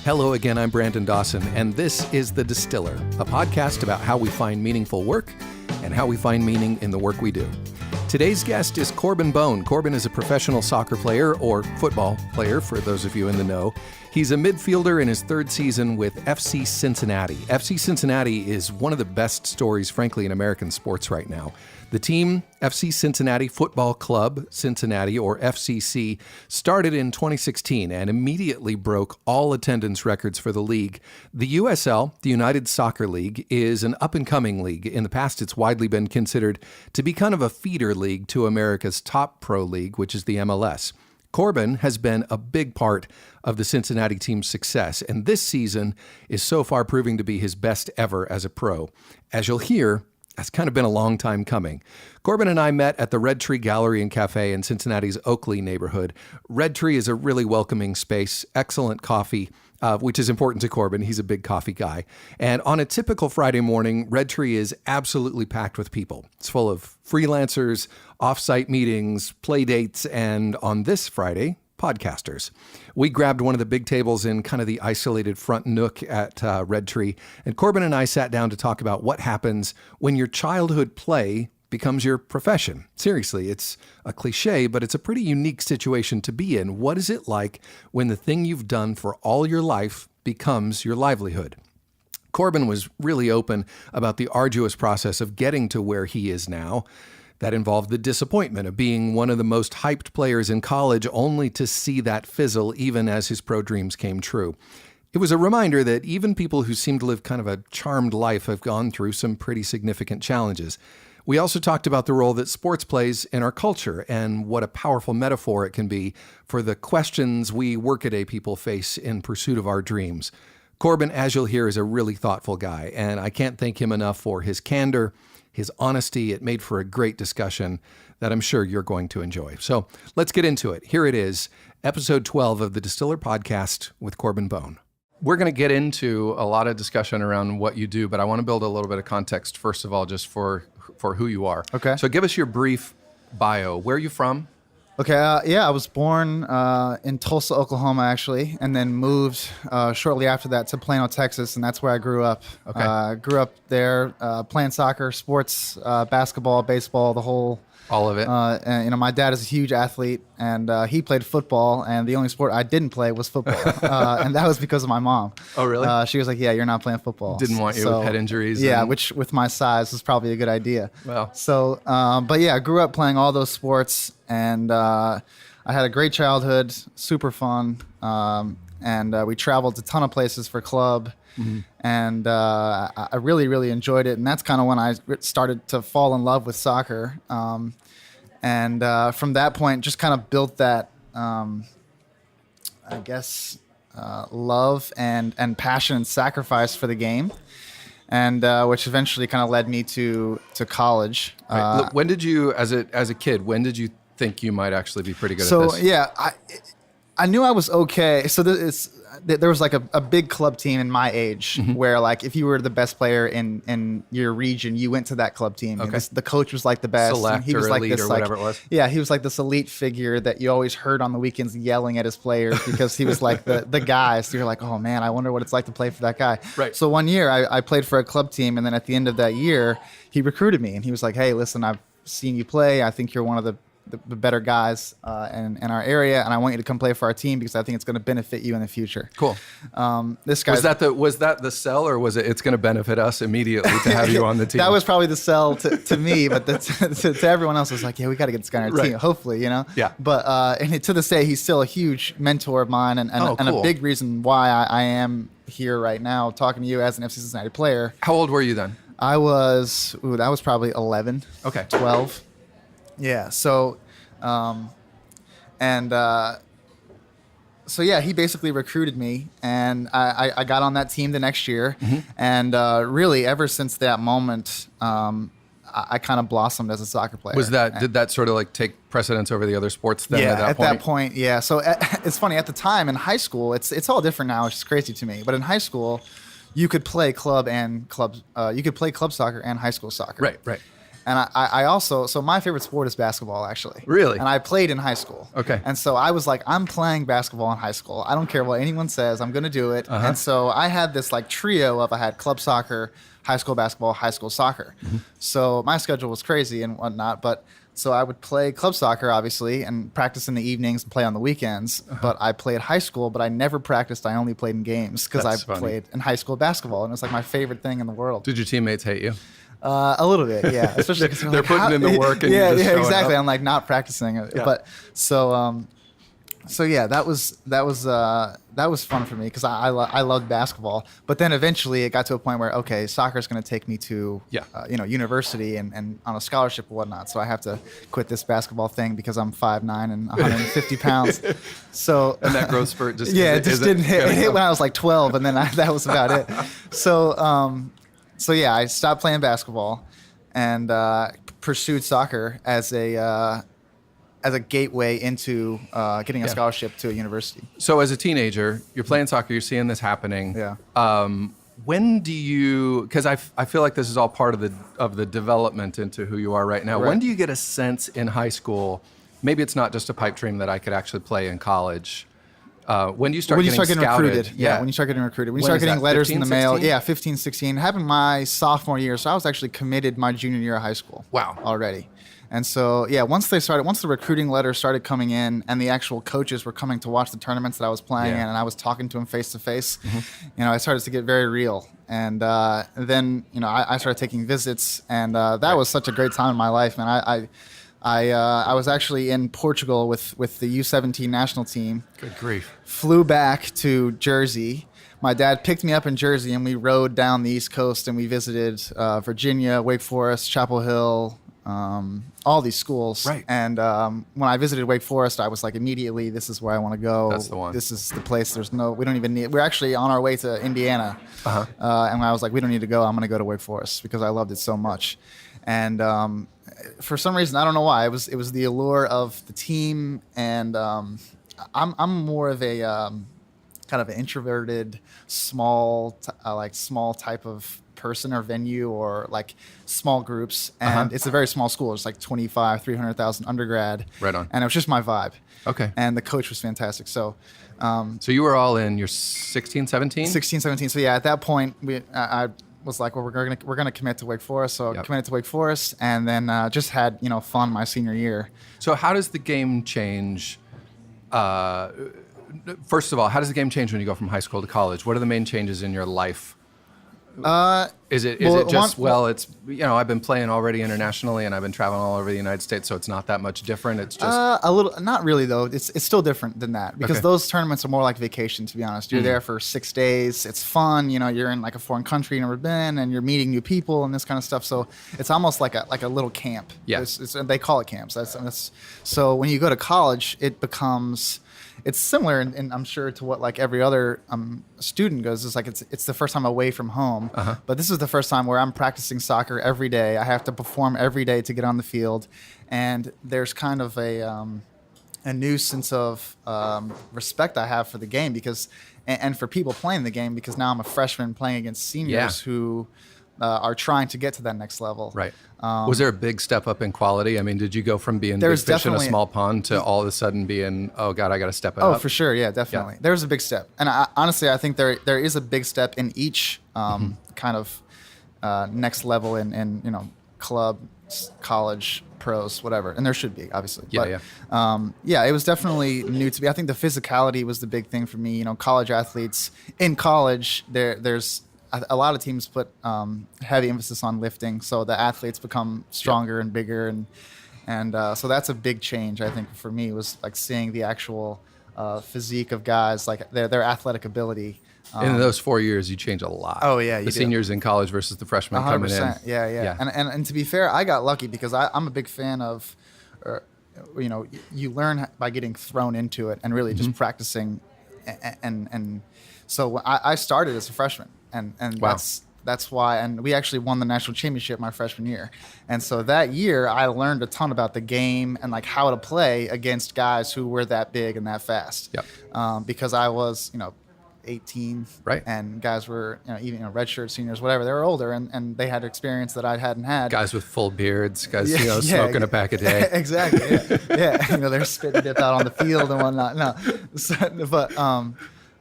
Hello again, I'm Brandon Dawson, and this is The Distiller, a podcast about how we find meaningful work and how we find meaning in the work we do. Today's guest is Corben Bone. Corben is a professional soccer player, or football player for those of you in the know. He's a midfielder in his third season with FC Cincinnati. FC Cincinnati is one of the best stories, frankly, in American sports right now. The team, FC Cincinnati Football Club Cincinnati, or FCC, started in 2016 and immediately broke all attendance records for the league. The USL, the United Soccer League, is an up-and-coming league. In the past, it's widely been considered to be kind of a feeder league to America's top pro league, which is the MLS. Corben has been a big part of the Cincinnati team's success, and this season is so far proving to be his best ever as a pro. As you'll hear, that's kind of been a long time coming. Corben and I met at the Red Tree Gallery and Cafe in Cincinnati's Oakley neighborhood. Red Tree is a really welcoming space, excellent coffee, which is important to Corben. He's a big coffee guy. And on a typical Friday morning, Red Tree is absolutely packed with people. It's full of freelancers, off-site meetings, play dates, and on this Friday, podcasters. We grabbed one of the big tables in kind of the isolated front nook at Red Tree, and Corben and I sat down to talk about what happens when your childhood play becomes your profession. Seriously, it's a cliche, but it's a pretty unique situation to be in. What is it like when the thing you've done for all your life becomes your livelihood? Corben was really open about the arduous process of getting to where he is now. That involved the disappointment of being one of the most hyped players in college, only to see that fizzle even as his pro dreams came true. It was a reminder that even people who seem to live kind of a charmed life have gone through some pretty significant challenges. We also talked about the role that sports plays in our culture and what a powerful metaphor it can be for the questions we workaday people face in pursuit of our dreams. Corben, as you'll hear, is a really thoughtful guy, and I can't thank him enough for his candor, his honesty. It made for a great discussion that I'm sure you're going to enjoy. So let's get into it. Here it is, episode 12 of the Distiller podcast with Corben Bone. We're going to get into a lot of discussion around what you do, but I want to build a little bit of context, first of all, just for who you are. Okay. So give us your brief bio. Where are you from? Okay, I was born in Tulsa, Oklahoma, actually, and then moved shortly after that to Plano, Texas, and that's where I grew up. Okay. Grew up there playing soccer, sports, basketball, baseball, the whole... All of it. And, my dad is a huge athlete, and he played football, and the only sport I didn't play was football, and that was because of my mom. Oh, really? She was like, yeah, you're not playing football. Didn't want you with head injuries. Yeah, which with my size was probably a good idea. Wow. So, but yeah, I grew up playing all those sports, and I had a great childhood, super fun, and we traveled a ton of places for club. Mm-hmm. And I really, really enjoyed it. And that's kind of when I started to fall in love with soccer. And from that point, just kind of built that, love and passion and sacrifice for the game. And which eventually kind of led me to college. Right. Look, when did you, as a kid, when did you think you might actually be pretty good at this? So, yeah, I knew I was okay. So there was like a big club team in my age, mm-hmm. where like if you were the best player in your region, you went to that club team. Okay. The coach was like the best. Select he was or like elite this, or whatever it was. Yeah, he was like this elite figure that you always heard on the weekends yelling at his players because he was like the guy. So you're like, oh man, I wonder what it's like to play for that guy. Right. So one year I played for a club team, and then at the end of that year, he recruited me, and he was like, hey, listen, I've seen you play. I think you're one of the better guys in our area, and I want you to come play for our team because I think it's going to benefit you in the future. Cool. This guy was that the sell, or was it's going to benefit us immediately to have you on the team? That was probably the sell to me, but to everyone else, it was like, yeah, we got to get this guy on our team. Hopefully, Yeah. But and to this day, he's still a huge mentor of mine, and a big reason why I am here right now talking to you as an FC Cincinnati player. How old were you then? I was that was probably 11. Okay. 12. Yeah. So, so yeah, he basically recruited me, and I got on that team the next year, mm-hmm. and really ever since that moment, I kind of blossomed as a soccer player. Did that sort of like take precedence over the other sports then? Yeah, at that point, yeah. So it's funny, at the time in high school, it's all different now, which is crazy to me. But in high school, you could play club soccer and high school soccer. Right. And I also, so my favorite sport is basketball, actually. Really? And I played in high school. Okay. And so I was like, I'm playing basketball in high school. I don't care what anyone says. I'm going to do it. And so I had this like trio of, I had club soccer, high school basketball, high school soccer. So my schedule was crazy and whatnot. But so I would play club soccer, obviously, and practice in the evenings and play on the weekends. But I played high school, but I never practiced. I only played in games because I played in high school basketball. And it was like my favorite thing in the world. Did your teammates hate you? A little bit, yeah. Especially because they're like, putting in the work and yeah, you're just exactly. up. I'm like not practicing it, Yeah. but so yeah, that was fun for me because I loved basketball. But then eventually it got to a point where okay, soccer is going to take me to university and on a scholarship and whatnot. So I have to quit this basketball thing because I'm 5'9" and 150 pounds. So and that growth spurt just it just didn't hit. It hit when I was like 12, and then that was about it. So yeah, I stopped playing basketball and pursued soccer as a gateway into getting a scholarship to a university. So as a teenager, you're playing soccer, you're seeing this happening. Yeah. When do you? Because I feel like this is all part of the development into who you are right now. Right. When do you get a sense in high school? Maybe it's not just a pipe dream that I could actually play in college. When do you start getting scouted? recruited. Yeah, when you start getting recruited. When you start getting letters 15, in the mail. 16? Yeah, 15, 16. It happened my sophomore year. So I was actually committed my junior year of high school. Wow. Already. And so, yeah, once the recruiting letters started coming in and the actual coaches were coming to watch the tournaments that I was playing in and I was talking to them face to face, I started to get very real. And then, I started taking visits and that was such a great time in my life, man. I was actually in Portugal with the U17 national team. Good grief. Flew back to Jersey. My dad picked me up in Jersey, and we rode down the East Coast, and we visited Virginia, Wake Forest, Chapel Hill, all these schools. Right. And when I visited Wake Forest, I was like, immediately, this is where I want to go. That's the one. This is the place. We don't even need. We're actually on our way to Indiana. And I was like, we don't need to go. I'm going to go to Wake Forest because I loved it so much. And for some reason, I don't know why, it was the allure of the team, and I'm more of a kind of an introverted, small type of person or venue or like small groups, and it's a very small school. It's like 300,000 undergrad. Right on. And it was just my vibe. Okay. And the coach was fantastic. So you were all in your 16, 17? 16, 17. So yeah, at that point, I was like, well, we're gonna commit to Wake Forest. So I committed to Wake Forest, and then just had fun my senior year. So how does the game change? First of all, how does the game change when you go from high school to college? What are the main changes in your life? Is it just I've been playing already internationally and I've been traveling all over the United States, so it's not that much different. It's just a little, not really though. It's still different than that because those tournaments are more like vacation. To be honest, you're there for 6 days. It's fun. You're in like a foreign country you've never been, and you're meeting new people and this kind of stuff. So it's almost like a little camp. Yeah, they call it camps. That's so when you go to college, it becomes. It's similar, and I'm sure to what like every other student goes. It's like it's the first time away from home, but this is the first time where I'm practicing soccer every day. I have to perform every day to get on the field, and there's kind of a new sense of respect I have for the game because, and for people playing the game because now I'm a freshman playing against seniors who are trying to get to that next level. Right. Was there a big step up in quality? I mean, did you go from being big fish in a small pond to all of a sudden being, oh God, I got to step it up? Oh, for sure. Yeah, definitely. Yeah. There's a big step. And honestly, I think there is a big step in each kind of next level in club, college, pros, whatever. And there should be, obviously. It was definitely new to me. I think the physicality was the big thing for me. College athletes, in college, there's a lot of teams put heavy emphasis on lifting, so the athletes become stronger and bigger, and so that's a big change. I think for me was like seeing the actual physique of guys, like their athletic ability. In those 4 years, you change a lot. Oh yeah, the seniors in college versus the freshmen 100%. Coming in. Yeah. And to be fair, I got lucky because I'm a big fan of, you learn by getting thrown into it and really just practicing, and so I started as a freshman. And wow. That's why, and we actually won the national championship my freshman year. And so that year I learned a ton about the game and like how to play against guys who were that big and that fast. Yep. Because I was, 18, Right. and guys were even redshirt seniors, whatever. They were older, and they had experience that I hadn't had. Guys with full beards, guys smoking a pack a day. Exactly. Yeah. They're spitting dip out on the field and whatnot. No,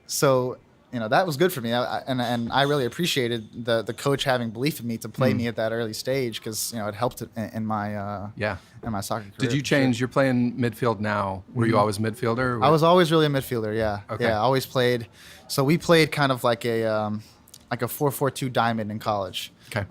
so that was good for me, and I really appreciated the coach having belief in me to play me at that early stage, because it helped in my in my soccer career. Did you change? You're playing midfield now. Were you always midfielder? I was always really a midfielder. Yeah. Okay. Yeah. I always played. So we played kind of like a 4-4-2 diamond in college. Okay.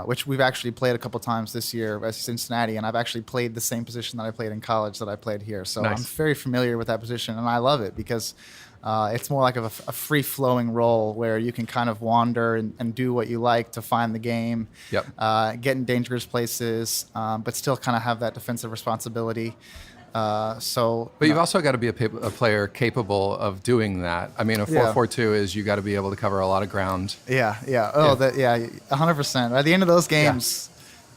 Which we've actually played a couple times this year at Cincinnati, and I've actually played the same position that I played in college that I played here. So nice. I'm very familiar with that position, and I love it because it's more like a free-flowing role where you can kind of wander and do what you like to find the game, Yep. get in dangerous places, but still kind of have that defensive responsibility. But you've also got to be a player capable of doing that. I mean, a 4-4-2 is you got to be able to cover a lot of ground. Yeah. Oh, yeah. 100%. At the end of those games,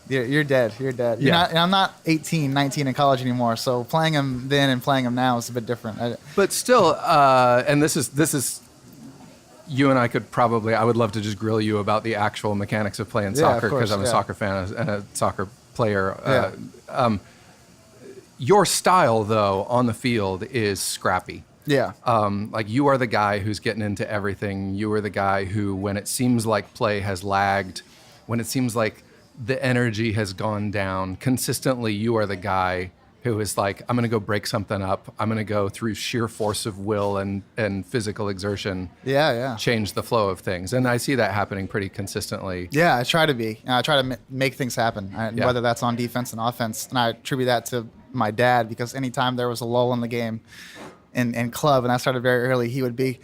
you're dead. You're dead. I'm not 18, 19 in college anymore. So playing them then and playing them now is a bit different. But still, and this is. You and I I would love to just grill you about the actual mechanics of playing soccer, because I'm a soccer fan and a soccer player. Your style, though, on the field is scrappy. Yeah. Like, you are the guy who's getting into everything. You are the guy who, when it seems like play has lagged, when it seems like the energy has gone down, consistently you are the guy who is like, I'm going to go break something up. I'm going to go through sheer force of will and physical exertion. Change the flow of things. And I see that happening pretty consistently. Yeah, I try to be. I try to make things happen, whether that's on defense and offense. And I attribute that to my dad, because anytime there was a lull in the game in club, and I started very early, he would be,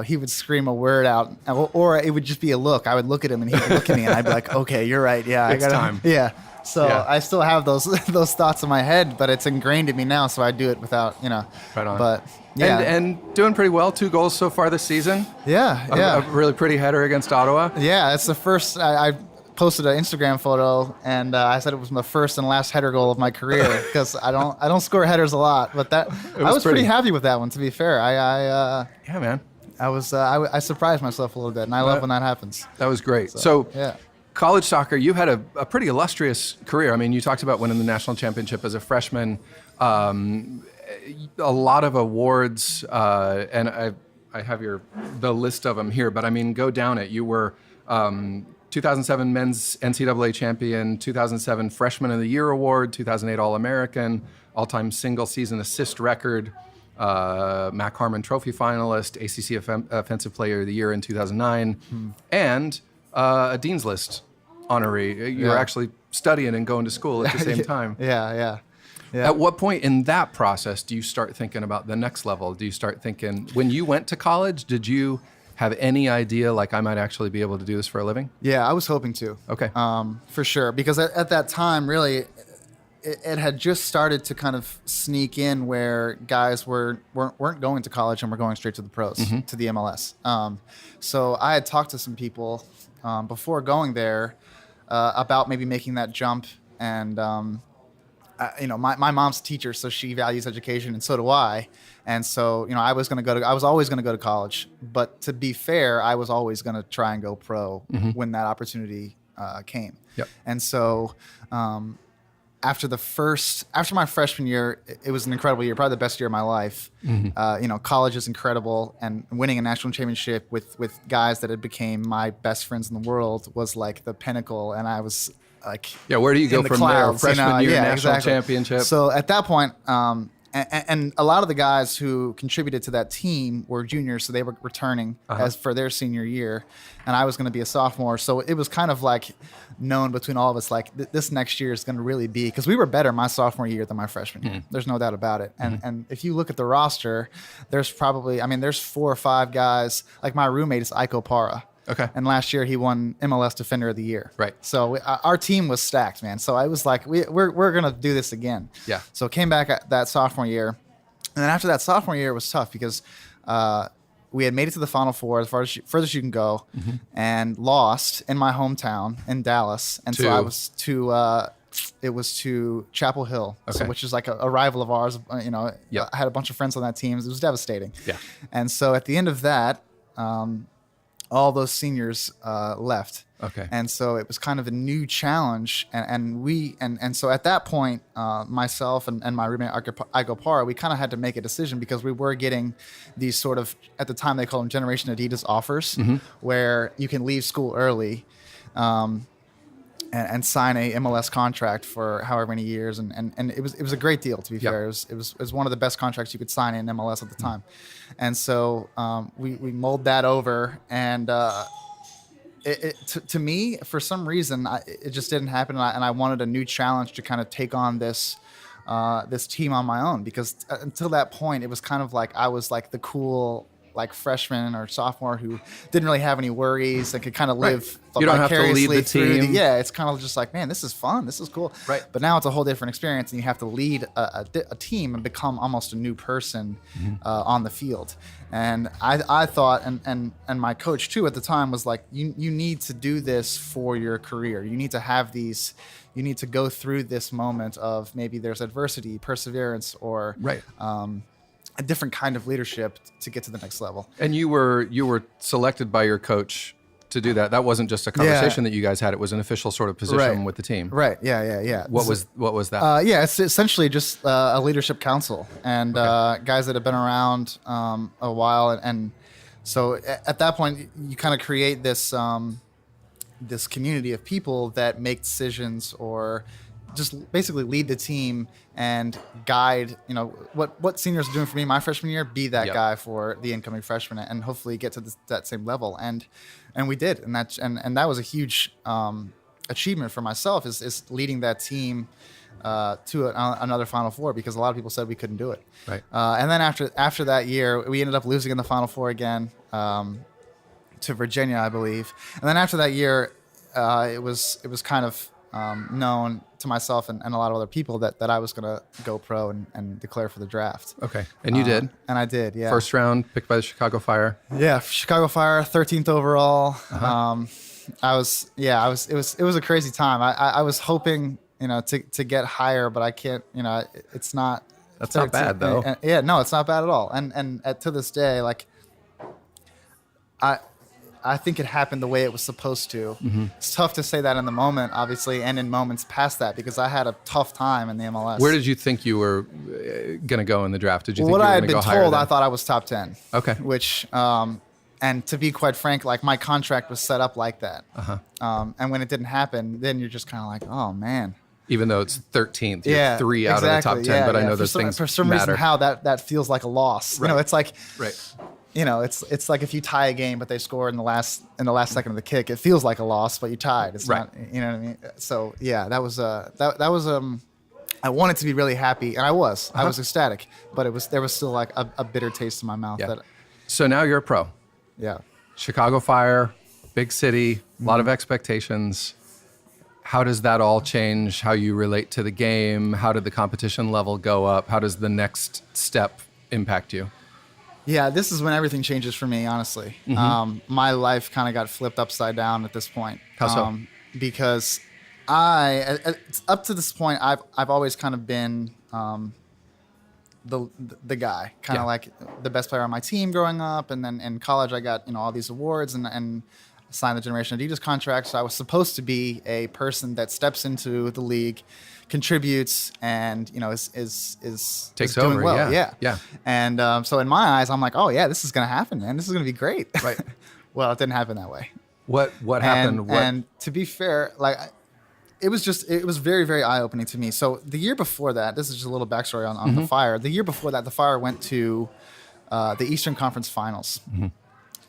he would scream a word out, or it would just be a look. I would look at him and he would look at me, and I'd be like, okay, you're right. Yeah, it's time. Yeah. So I still have those thoughts in my head, but it's ingrained in me now, so I do it without, Right on. But yeah. And doing pretty well. 2 goals so far this season. Yeah. A really pretty header against Ottawa. Yeah, it's the first. I posted an Instagram photo, and I said it was the first and last header goal of my career, because I don't score headers a lot, but I was pretty happy with that one, to be fair. Yeah, man. I surprised myself a little bit, and I love when that happens. That was great. So yeah. College soccer, you had a pretty illustrious career. I mean, you talked about winning the national championship as a freshman, a lot of awards, and I have the list of them here, but I mean, go down it. You were 2007 men's NCAA champion, 2007 Freshman of the Year award, 2008 All-American, all-time single-season assist record, Mac Harmon Trophy finalist, ACC Offensive Player of the Year in 2009, and a Dean's List honoree. You were actually studying and going to school at the same time. Yeah. At what point in that process do you start thinking about the next level? Do you start thinking, when you went to college, did you have any idea, like, I might actually be able to do this for a living? Yeah, I was hoping to. Okay. For sure. Because at that time, really, it had just started to kind of sneak in where guys weren't going to college and were going straight to the pros, to the MLS. So I had talked to some people before going there about maybe making that jump. And, my mom's a teacher, so she values education, and so do I. And so, I was always going to go to college. But to be fair, I was always going to try and go pro when that opportunity came. Yep. And so after my freshman year, it was an incredible year, probably the best year of my life. College is incredible, and winning a national championship with guys that had became my best friends in the world was like the pinnacle. And I was like, where do you go from clouds, there? Freshman year, national exactly. championship. So at that point, and a lot of the guys who contributed to that team were juniors, so they were returning as for their senior year, and I was going to be a sophomore. So it was kind of like known between all of us, like this next year is going to really be, because we were better my sophomore year than my freshman year. There's no doubt about it. And if you look at the roster, there's 4 or 5 guys. Like, my roommate is Iko Para. Okay. And last year he won MLS Defender of the Year. Right. So our team was stacked, man. So I was like, we're gonna do this again. Yeah. So came back at that sophomore year, and then after that sophomore year, it was tough because we had made it to the Final Four, as furthest you can go, and lost in my hometown in Dallas. And so I was it was to Chapel Hill, which is like a rival of ours. I had a bunch of friends on that team. It was devastating. Yeah. And so at the end of that, all those seniors left. Okay. And so it was kind of a new challenge. And so at that point, myself and my roommate, Agopara, we kind of had to make a decision because we were getting these sort of, at the time they called them Generation Adidas offers, where you can leave school early and sign a MLS contract for however many years. And it was a great deal, to be fair. It was one of the best contracts you could sign in MLS at the time. And so we mulled that over, and to me, for some reason, it just didn't happen, and I wanted a new challenge to kind of take on this team on my own, because until that point, it was kind of like I was like the cool like freshman or sophomore who didn't really have any worries and could kind of live you don't have to lead the team. It's kind of just like, man, this is fun, this is cool. Right. But now it's a whole different experience, and you have to lead a team and become almost a new person on the field. And I thought, and my coach too at the time was like, you need to do this for your career. You need to have these. You need to go through this moment of maybe there's adversity, perseverance, or a different kind of leadership to get to the next level. And you were selected by your coach to do that. That wasn't just a conversation that you guys had. It was an official sort of position with the team. Right. Yeah. What was that? It's essentially just a leadership council, and guys that have been around a while. And so at that point, you kind of create this this community of people that make decisions or just basically lead the team and guide, what seniors are doing for me my freshman year, be that guy for the incoming freshmen, and hopefully get to that same level. And we did. And that was a huge achievement for myself, is leading that team to another Final Four, because a lot of people said we couldn't do it. Right. And then after that year, we ended up losing in the Final Four again to Virginia, I believe. And then after that year, it was kind of known to myself and a lot of other people that I was going to go pro and declare for the draft. Okay. And you did? And I did, yeah. First round, picked by the Chicago Fire. Yeah, Chicago Fire, 13th overall. It was a crazy time. I was hoping, to get higher, but I can't, it's not. That's not bad though. No, it's not bad at all. And to this day, like, I think it happened the way it was supposed to. It's tough to say that in the moment, obviously, and in moments past that, because I had a tough time in the MLS. Where did you think you were going to go in the draft? Did you think what you were I going had to go been higher? told, I thought I was top 10. Okay. Which, and to be quite frank, like, my contract was set up like that. And when it didn't happen, then you're just kind of like, oh man. Even though it's 13th, you're 3 out of the top 10. But I know those things for some matter. reason, how that feels like a loss. Right. It's like. Right. It's like if you tie a game, but they score in the last second of the kick, it feels like a loss, but you tied. It's not, you know what I mean? So yeah, that was I wanted to be really happy, and I was ecstatic, but there was still like a bitter taste in my mouth. Yeah. So now you're a pro. Yeah. Chicago Fire, big city, a lot of expectations. How does that all change how you relate to the game? How did the competition level go up? How does the next step impact you? Yeah, this is when everything changes for me, honestly. My life kind of got flipped upside down at this point. How so? Because up to this point, I've always kind of been the guy, kind of like the best player on my team growing up. And then in college, I got all these awards and signed the Generation Adidas contract. So I was supposed to be a person that steps into the league, contributes, and is takes doing over. well. Yeah. And so in my eyes, I'm like, oh yeah, this is gonna happen, man. This is gonna be great. Right. Well, it didn't happen that way. What happened? And to be fair, like, it was very, very eye opening to me. So the year before that, this is just a little backstory on the Fire. The year before that, the Fire went to the Eastern Conference Finals.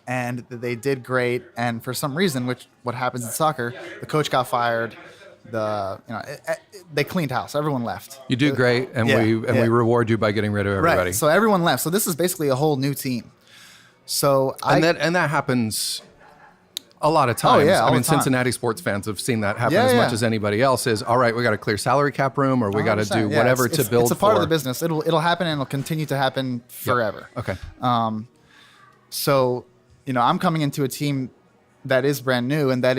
And they did great, and for some reason, what happens in soccer, the coach got fired. They cleaned house. Everyone left. You do great, and we reward you by getting rid of everybody. Right. So everyone left. So this is basically a whole new team. So that happens a lot of times. Oh, yeah, I mean, Cincinnati sports fans have seen that happen as much as anybody else. Is all right. We got to clear salary cap room, or we got to do whatever to build. It's a part of the business. It'll happen, and it'll continue to happen forever. Yep. Okay. So, I'm coming into a team that is brand new and that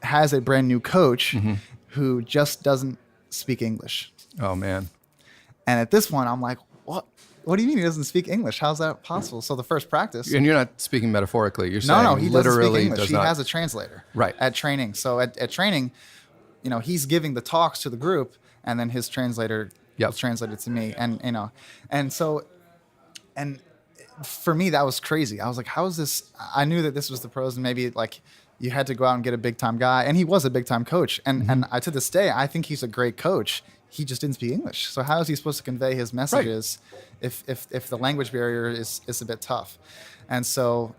has a brand new coach who just doesn't speak English. Oh man. And at this point, I'm like, what? what do you mean he doesn't speak English? How's that possible? So the first practice. And you're not speaking metaphorically. You're saying No, he literally doesn't speak English. does He not. has a translator Right. at training. So at training, he's giving the talks to the group, and then his translator Yep. will translate it to me. And for me, that was crazy. I was like, how is this? I knew that this was the pros, and maybe like you had to go out and get a big time guy. And he was a big time coach. And to this day, I think he's a great coach. He just didn't speak English. So how is he supposed to convey his messages if the language barrier is a bit tough? And so,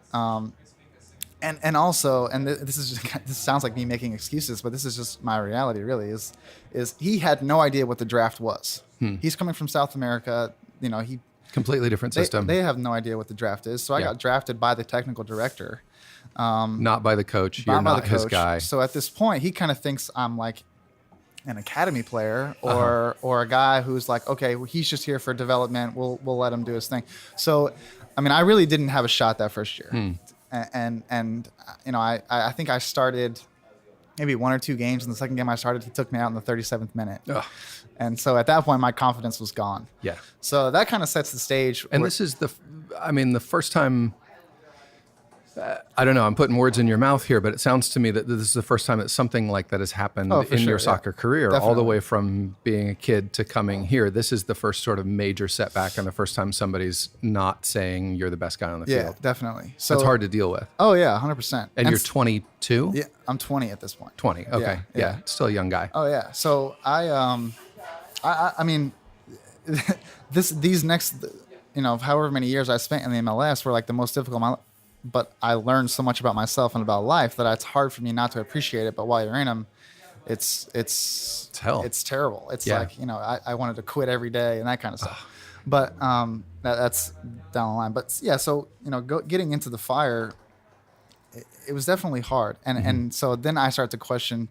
this sounds like me making excuses, but this is just my reality really is he had no idea what the draft was. He's coming from South America. He Completely different system. They have no idea what the draft is. So I got drafted by the technical director. Not by the coach. You're not his guy. So at this point, he kind of thinks I'm like an academy player or a guy who's like, okay, well, he's just here for development. We'll let him do his thing. So, I mean, I really didn't have a shot that first year. And I think I started maybe 1 or 2 games. In the second game I started, he took me out in the 37th minute. Ugh. And so at that point, my confidence was gone. Yeah. So that kind of sets the stage. And this is the first time, I don't know, I'm putting words in your mouth here, but it sounds to me that this is the first time that something like that has happened in your soccer career, Definitely. all the way from being a kid to coming here. This is the first sort of major setback and the first time somebody's not saying you're the best guy on the field. Yeah, definitely. So That's hard to deal with. Oh, yeah, 100%. And you're 22? Yeah, I'm 20 at this point. 20, okay. Yeah. Still a young guy. Oh, yeah. So I mean, these next, however many years I spent in the MLS were like the most difficult of my life. But I learned so much about myself and about life that it's hard for me not to appreciate it. But while you're in them, it's hell. It's terrible. It's like, I wanted to quit every day and that kind of stuff. But that's down the line. But yeah, so, getting into the fire, it was definitely hard. And so then I started to question,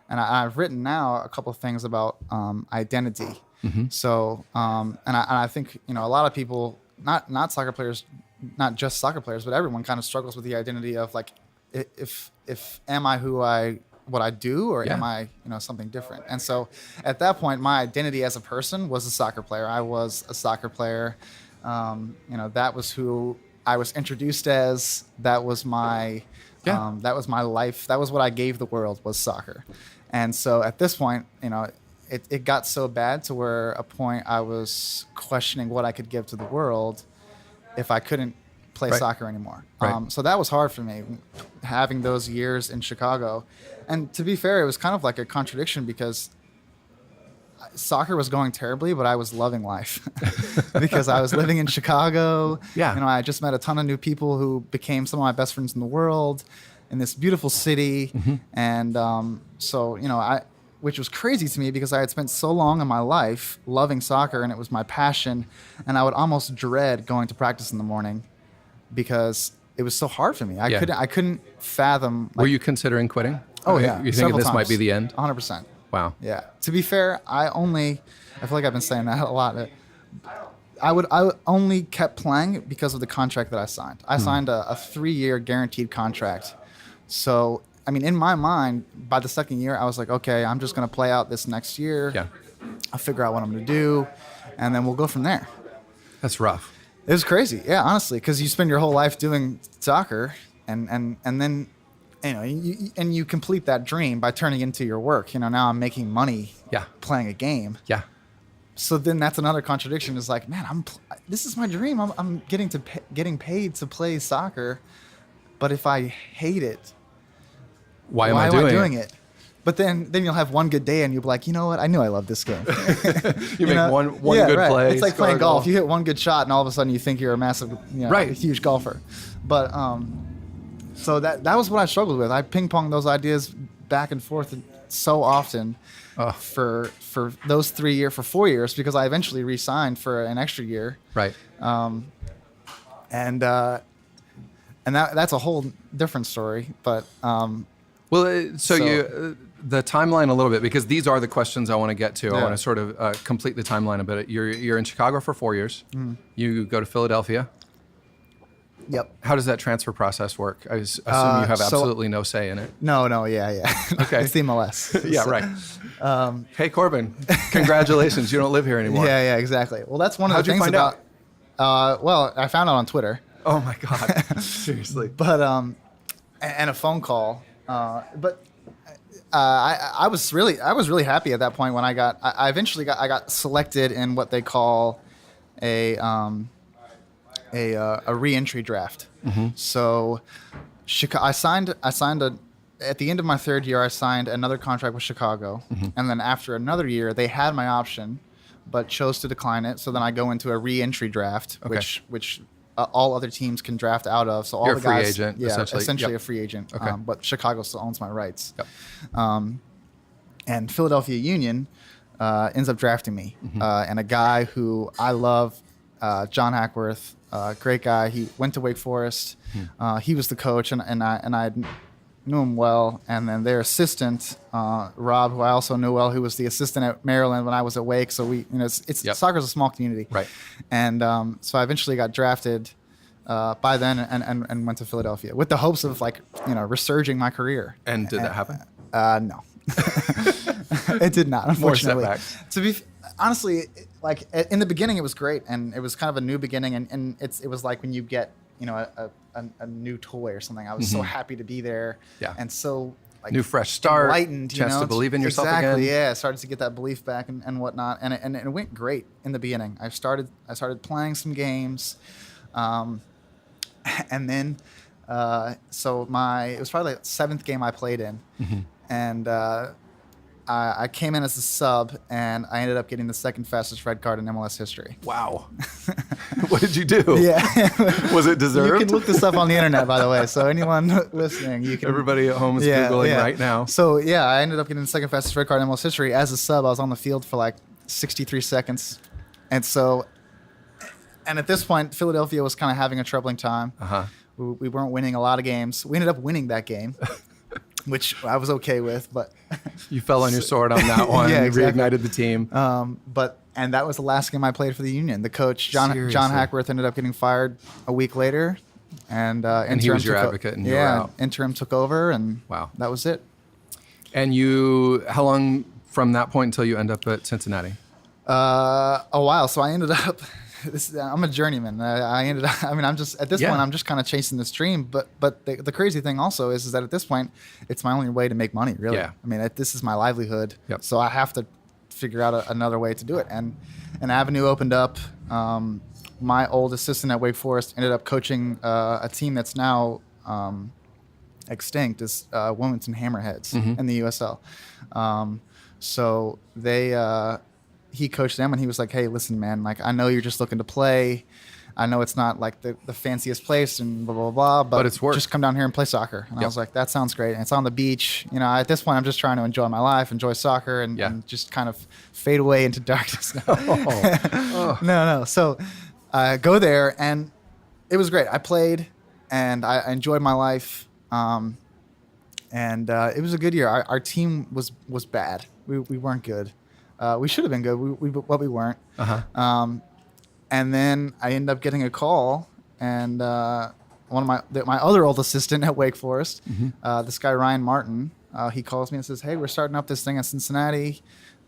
and I've written now a couple of things about identity. So, and I think, a lot of people, not soccer players, not just soccer players, but everyone kind of struggles with the identity of like, if am I what I do, or am I, something different? And so at that point, my identity as a person was a soccer player. I was a soccer player. That was who I was introduced as. That was my life. That was what I gave the world, was soccer. And so at this point, it got so bad to where a point I was questioning what I could give to the world if I couldn't play soccer anymore. Right. So that was hard for me, having those years in Chicago. And to be fair, it was kind of like a contradiction because soccer was going terribly, but I was loving life because I was living in Chicago. Yeah. I just met a ton of new people who became some of my best friends in the world in this beautiful city. And which was crazy to me because I had spent so long in my life loving soccer and it was my passion, and I would almost dread going to practice in the morning because it was so hard for me. I couldn't fathom. Were you considering quitting? Oh yeah. You thinking this might be the end? 100%. Wow. Yeah. To be fair, I feel like I've been saying that a lot. I only kept playing because of the contract that I signed. I signed a 3-year guaranteed contract. So, I mean, in my mind, by the second year, I was like, okay, I'm just going to play out this next year. Yeah. I'll figure out what I'm going to do, and then we'll go from there. That's rough. It was crazy. Yeah, honestly, because you spend your whole life doing soccer, and then, you complete that dream by turning into your work. Now I'm making money playing a game. Yeah. So then that's another contradiction. Is like, man, this is my dream. I'm getting paid to play soccer, but if I hate it, why am I doing it? But then you'll have one good day and you'll be like, you know what? I knew I loved this game. you make one good play. It's like playing golf. You hit one good shot and all of a sudden you think you're a massive, a huge golfer. But so that was what I struggled with. I ping-ponged those ideas back and forth so often for those 4 years because I eventually re-signed for an extra year. Right. And that's a whole different story. But the timeline a little bit, because these are the questions I want to get to. I want to sort of complete the timeline a bit. You're in Chicago for 4 years. You go to Philadelphia. Yep. How does that transfer process work? I assume you have absolutely no say in it. No, yeah. Okay. It's the MLS. Yeah, right. Hey, Corben, congratulations. You don't live here anymore. Yeah, exactly. Well, that's one of the things about... Well, I found out on Twitter. Oh my God. Seriously. But and a phone call. I was really happy at that point when I eventually got selected in what they call a reentry draft. Mm-hmm. So I signed at the end of my third year, I signed another contract with Chicago. Mm-hmm. And then after another year, they had my option, but chose to decline it. So then I go into a reentry draft, Okay. which all other teams can draft out of. So all You're the a free guys, agent, yeah, essentially. a free agent. Okay. But Chicago still owns my rights. Yep. And Philadelphia Union ends up drafting me, and a guy who I love, John Hackworth, great guy. He went to Wake Forest. He was the coach, and I knew him well. And then their assistant, Rob, who I also knew well, who was the assistant at Maryland when I was at Wake. So soccer's a small community, Right. And so I eventually got drafted by then and went to Philadelphia with the hopes of resurging my career. And did that happen? No. It did not, unfortunately. More setbacks. To be honestly, in the beginning, it was great, and it was kind of a new beginning, and it was like when you get a new toy or something. I was so happy to be there, and so new fresh start, enlightened, chance to believe in yourself exactly, again. Yeah, I started to get that belief back and whatnot, and it went great in the beginning. I started playing some games, and then so it was probably the 7th game I played in. And I came in as a sub, and I ended up getting the second fastest red card in MLS history. Wow. What did you do? Yeah. Was it deserved? You can look this up on the internet, by the way. So anyone listening, you can. Everybody at home is Googling right now. So yeah, I ended up getting the second fastest red card in MLS history as a sub. I was on the field for like 63 seconds, and at this point, Philadelphia was kind of having a troubling time. We weren't winning a lot of games. We ended up winning that game. Which I was okay with, but you fell on your sword on that one. Yeah, exactly. You reignited the team. And that was the last game I played for the Union. The coach John Hackworth ended up getting fired a week later, and he was your advocate, and you were out. Interim took over, and wow, that was it. And how long from that point until you end up at Cincinnati? A while. So I ended up. I'm a journeyman. I'm just at this point. I'm just kind of chasing this dream. But the crazy thing also is that at this point, it's my only way to make money. Really. Yeah. I mean, this is my livelihood. Yep. So I have to figure out another way to do it. And an avenue opened up. My old assistant at Wake Forest ended up coaching a team that's now extinct, is Wilmington Hammerheads in the USL. So he coached them, and he was like, "Hey, listen, man, like I know you're just looking to play. I know it's not like the fanciest place and blah, blah, blah, but it's work. Just come down here and play soccer." And I was like, that sounds great. And it's on the beach. At this point, I'm just trying to enjoy my life, enjoy soccer, and just kind of fade away into darkness. No. So go there, and it was great. I played, and I enjoyed my life. And it was a good year. Our team was bad. We weren't good. We should have been good, but we weren't. And then I ended up getting a call, and one of my other old assistant at Wake Forest, this guy Ryan Martin, he calls me and says, "Hey, we're starting up this thing at Cincinnati.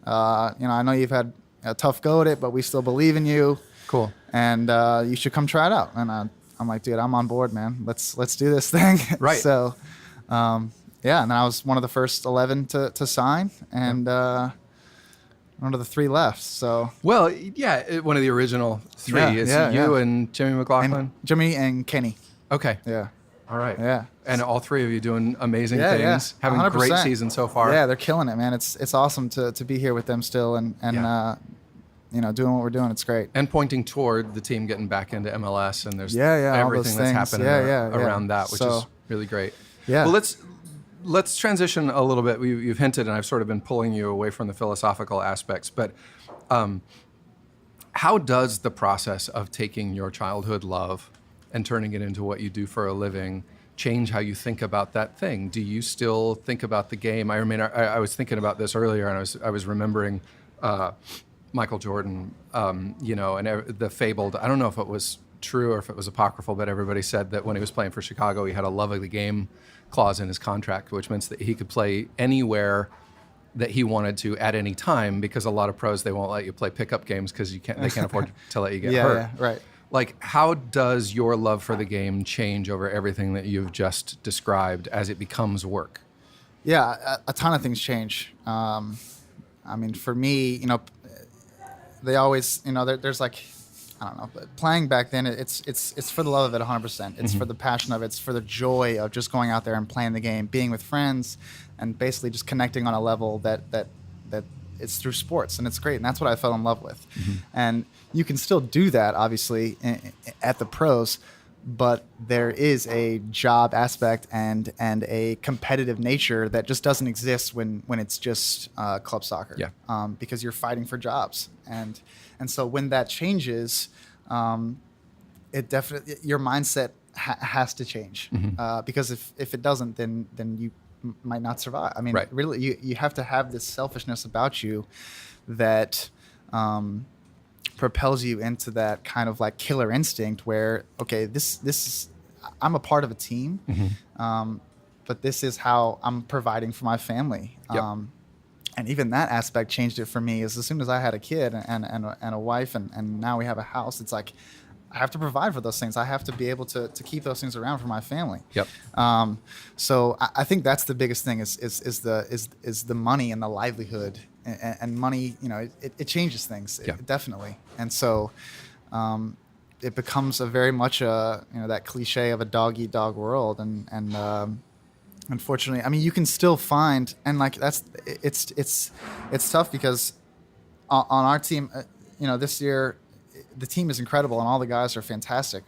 I know you've had a tough go at it, but we still believe in you. Cool. And you should come try it out." And I'm like, "Dude, I'm on board, man. Let's do this thing." Right. So, and then I was one of the first 11 to sign, and one of the 3 left. So one of the original 3 is you and Jimmy McLaughlin, and Jimmy and Kenny. Okay. Yeah. All right. Yeah. And all 3 of you doing amazing things, having a great season so far. Yeah, they're killing it, man. It's awesome to be here with them still, and doing what we're doing. It's great. And pointing toward the team getting back into MLS, and there's all everything those that's things. happening around that, which is really great. Yeah. Well, let's transition a little bit. You've hinted, and I've sort of been pulling you away from the philosophical aspects, but how does the process of taking your childhood love and turning it into what you do for a living change how you think about that thing? Do you still think about the game? I was thinking about this earlier, and I was remembering Michael Jordan, and the fabled, I don't know if it was true or if it was apocryphal, but everybody said that when he was playing for Chicago, he had a love of the game clause in his contract, which means that he could play anywhere that he wanted to at any time, because a lot of pros, they won't let you play pickup games because they can't afford to let you get hurt. Yeah, right. Like, how does your love for the game change over everything that you've just described as it becomes work? Yeah, a ton of things change. I mean, for me, they always, there's like, I don't know, but playing back then, it's for the love of it 100%. It's for the passion of it. It's for the joy of just going out there and playing the game, being with friends, and basically just connecting on a level that it's through sports, and it's great. And that's what I fell in love with. And you can still do that, obviously, at the pros, but there is a job aspect and a competitive nature that just doesn't exist when it's just club soccer. Yeah. Because you're fighting for jobs, and so when that changes, it definitely, your mindset has to change. Because if it doesn't, then you might not survive. I mean, right. Really, you have to have this selfishness about you that propels you into that kind of like killer instinct where, okay, this is, I'm a part of a team, but this is how I'm providing for my family. Yep. And even that aspect changed it for me. As soon as I had a kid and a wife, and now we have a house, it's like I have to provide for those things. I have to be able to keep those things around for my family. Yep. So I think that's the biggest thing is the money and the livelihood, and money. It changes things. Yeah. Definitely. And so it becomes a very much that cliche of a dog eat dog world, and unfortunately, I mean, you can still find, and like it's tough because on our team, this year, the team is incredible and all the guys are fantastic.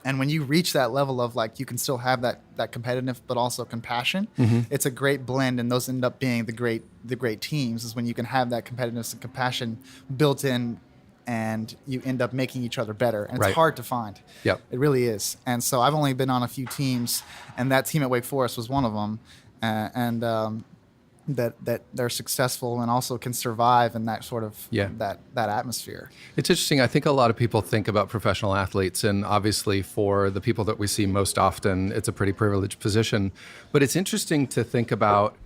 And when you reach that level of like, you can still have that competitive, but also compassion, it's a great blend. And those end up being the great teams, is when you can have that competitiveness and compassion built in, and you end up making each other better. And it's right. hard to find. Yep. It really is. And so I've only been on a few teams, and that team at Wake Forest was one of them. That they're successful and also can survive in that sort of that atmosphere. It's interesting. I think a lot of people think about professional athletes, and obviously for the people that we see most often, it's a pretty privileged position. But it's interesting to think about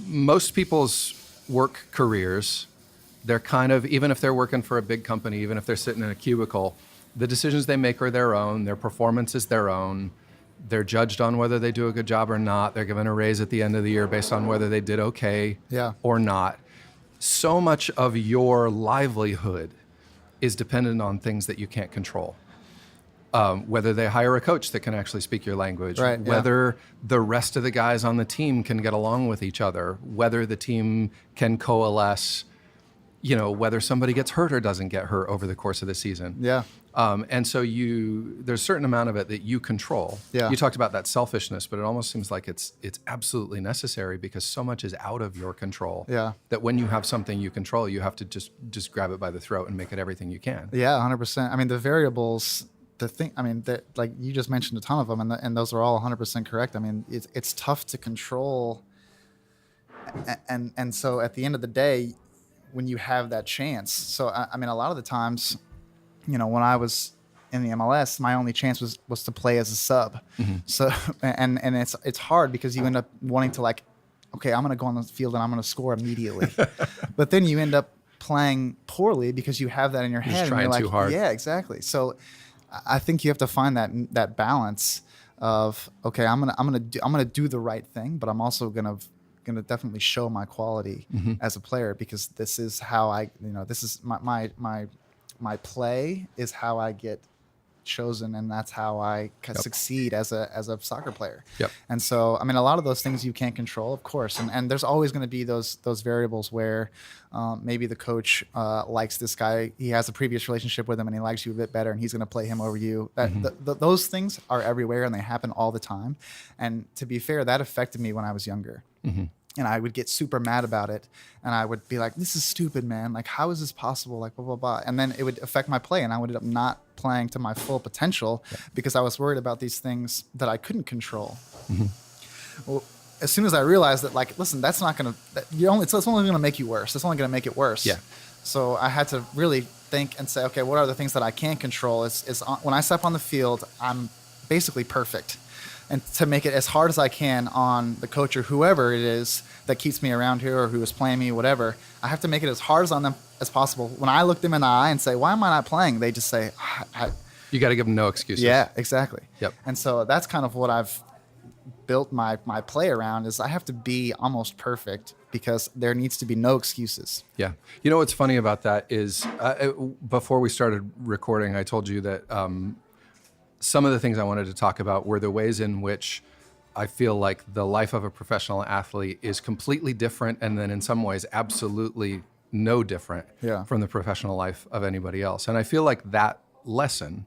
most people's work careers. They're kind of, even if they're working for a big company, even if they're sitting in a cubicle, the decisions they make are their own. Their performance is their own. They're judged on whether they do a good job or not. They're given a raise at the end of the year based on whether they did okay or not. So much of your livelihood is dependent on things that you can't control. Whether they hire a coach that can actually speak your language, right, whether the rest of the guys on the team can get along with each other, whether the team can coalesce, whether somebody gets hurt or doesn't get hurt over the course of the season. Yeah. And so there's a certain amount of it that you control. Yeah. You talked about that selfishness, but it almost seems like it's absolutely necessary because so much is out of your control. Yeah. That when you have something you control, you have to just grab it by the throat and make it everything you can. Yeah, 100%. I mean, the variables, like you just mentioned a ton of them, and those are all 100% correct. I mean, it's tough to control. And so at the end of the day, when you have that chance, so I mean, a lot of the times, when I was in the MLS, my only chance was to play as a sub. So and it's hard because you end up wanting to like, okay, I'm going to go on the field and I'm going to score immediately, but then you end up playing poorly because you have that in your head. Just trying and you're too like, hard. Yeah, exactly. So I think you have to find that balance of, okay, I'm gonna do the right thing, but I'm also gonna definitely show my quality as a player, because this is how this is my play is how I get chosen, and that's how I succeed as a soccer player. Yep. And so, I mean, a lot of those things you can't control, of course, and there's always going to be those variables where maybe the coach likes this guy, he has a previous relationship with him, and he likes you a bit better, and he's going to play him over you. Those things are everywhere, and they happen all the time. And to be fair, that affected me when I was younger. And I would get super mad about it. And I would be like, this is stupid, man. Like, how is this possible? Like, blah, blah, blah. And then it would affect my play. And I would end up not playing to my full potential because I was worried about these things that I couldn't control. Well, as soon as I realized that, like, listen, that's not going to, it's only going to make you worse. It's only going to make it worse. Yeah. So I had to really think and say, okay, what are the things that I can't control? Is when I step on the field, I'm basically perfect. and to make it as hard as I can on the coach or whoever it is that keeps me around here or who is playing me, whatever. I have to make it as hard as on them as possible. When I look them in the eye and say, why am I not playing? They just say, You got to give them no excuses. yeah, exactly. Yep. And so that's kind of what I've built my play around, is I have to be almost perfect because there needs to be no excuses. Yeah. You know what's funny about that is before we started recording, I told you that some of the things I wanted to talk about were the ways in which I feel like the life of a professional athlete is completely different, and then in some ways absolutely no different from the professional life of anybody else. And I feel like that lesson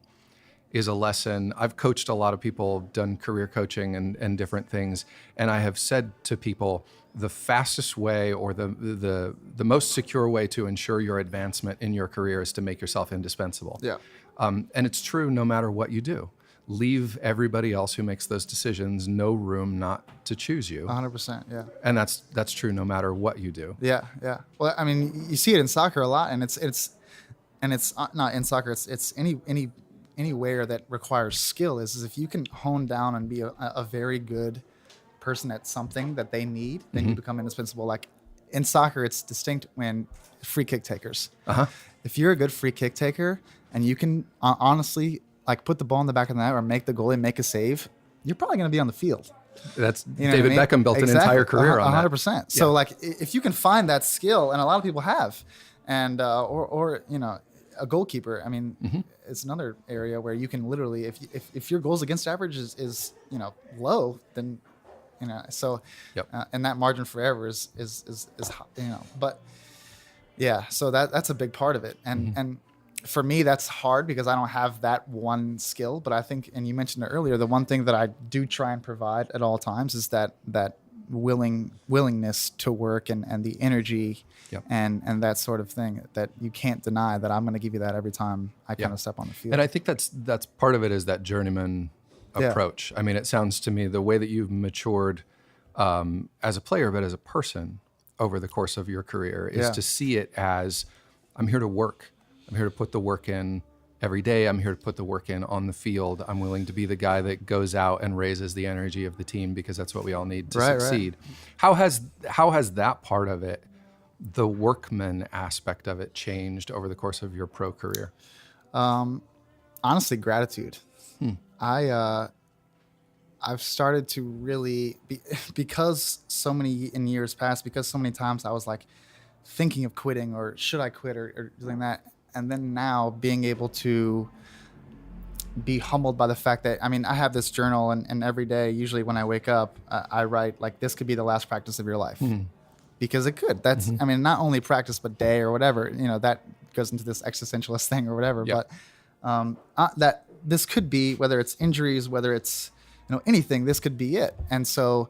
is a lesson. I've coached a lot of people, done career coaching and different things, and I have said to people, the fastest way or the most secure way to ensure your advancement in your career is to make yourself indispensable. Yeah. And it's true no matter what you do. Leave everybody else who makes those decisions no room not to choose you. 100%, yeah. And that's true no matter what you do. Yeah, yeah. Well, I mean, you see it in soccer a lot, and it's not in soccer. It's anywhere that requires skill is if you can hone down and be a very good person at something that they need, then you become indispensable. Like in soccer, it's distinct when free kick takers. If you're a good free kick taker and you can honestly like put the ball in the back of the net or make the goalie make a save, you're probably going to be on the field. That's You know David what I mean? Beckham built an entire career on that. 100%. So like if you can find that skill, and a lot of people have, and or you know, a goalkeeper, I mean, it's another area where you can literally, if your goals against average is you know low, then you know, so and that margin for error is you know, but yeah, so that's a big part of it, and for me that's hard because I don't have that one skill. But I think, and you mentioned it earlier, the one thing that I do try and provide at all times is that willingness to work and the energy and that sort of thing that you can't deny, that I'm going to give you that every time I kind of step on the field. And I think that's part of it, is that journeyman approach. I mean, it sounds to me the way that you've matured as a player, but as a person over the course of your career is to see it as, I'm here to work. I'm here to put the work in every day. I'm here to put the work in on the field. I'm willing to be the guy that goes out and raises the energy of the team, because that's what we all need to succeed. Right. How has that part of it, the workman aspect of it, changed over the course of your pro career? Honestly, gratitude. I've started to really because so many in years past, because so many times I was like thinking of quitting, or should I quit, or doing that. And then now being able to be humbled by the fact that, I mean, I have this journal, and every day, usually when I wake up, I write like, this could be the last practice of your life. Because it could. That's, I mean, not only practice, but day or whatever, you know, that goes into this existentialist thing or whatever. But that this could be, whether it's injuries, whether it's, you know, anything, this could be it. And so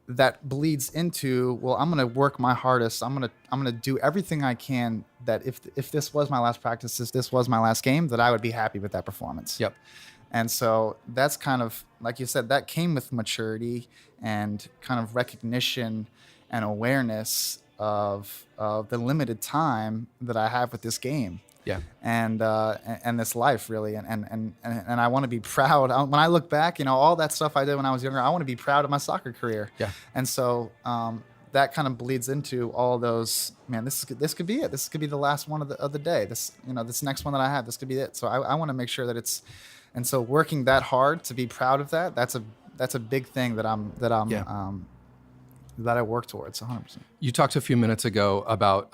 that bleeds into, well, I'm going to work my hardest. I'm going to do everything I can, that if this was my last practice, if this was my last game, that I would be happy with that performance. And so that's kind of, like you said, that came with maturity and kind of recognition and awareness of the limited time that I have with this game. And this life, really, and I want to be proud. When I look back, you know, all that stuff I did when I was younger, I want to be proud of my soccer career. And so that kind of bleeds into all those. Man, this could be it. This could be the last one of the day. This, you know, this next one that I have, this could be it. So I want to make sure that it's, and so working that hard to be proud of that. That's a big thing that that I work towards 100%. You talked a few minutes ago about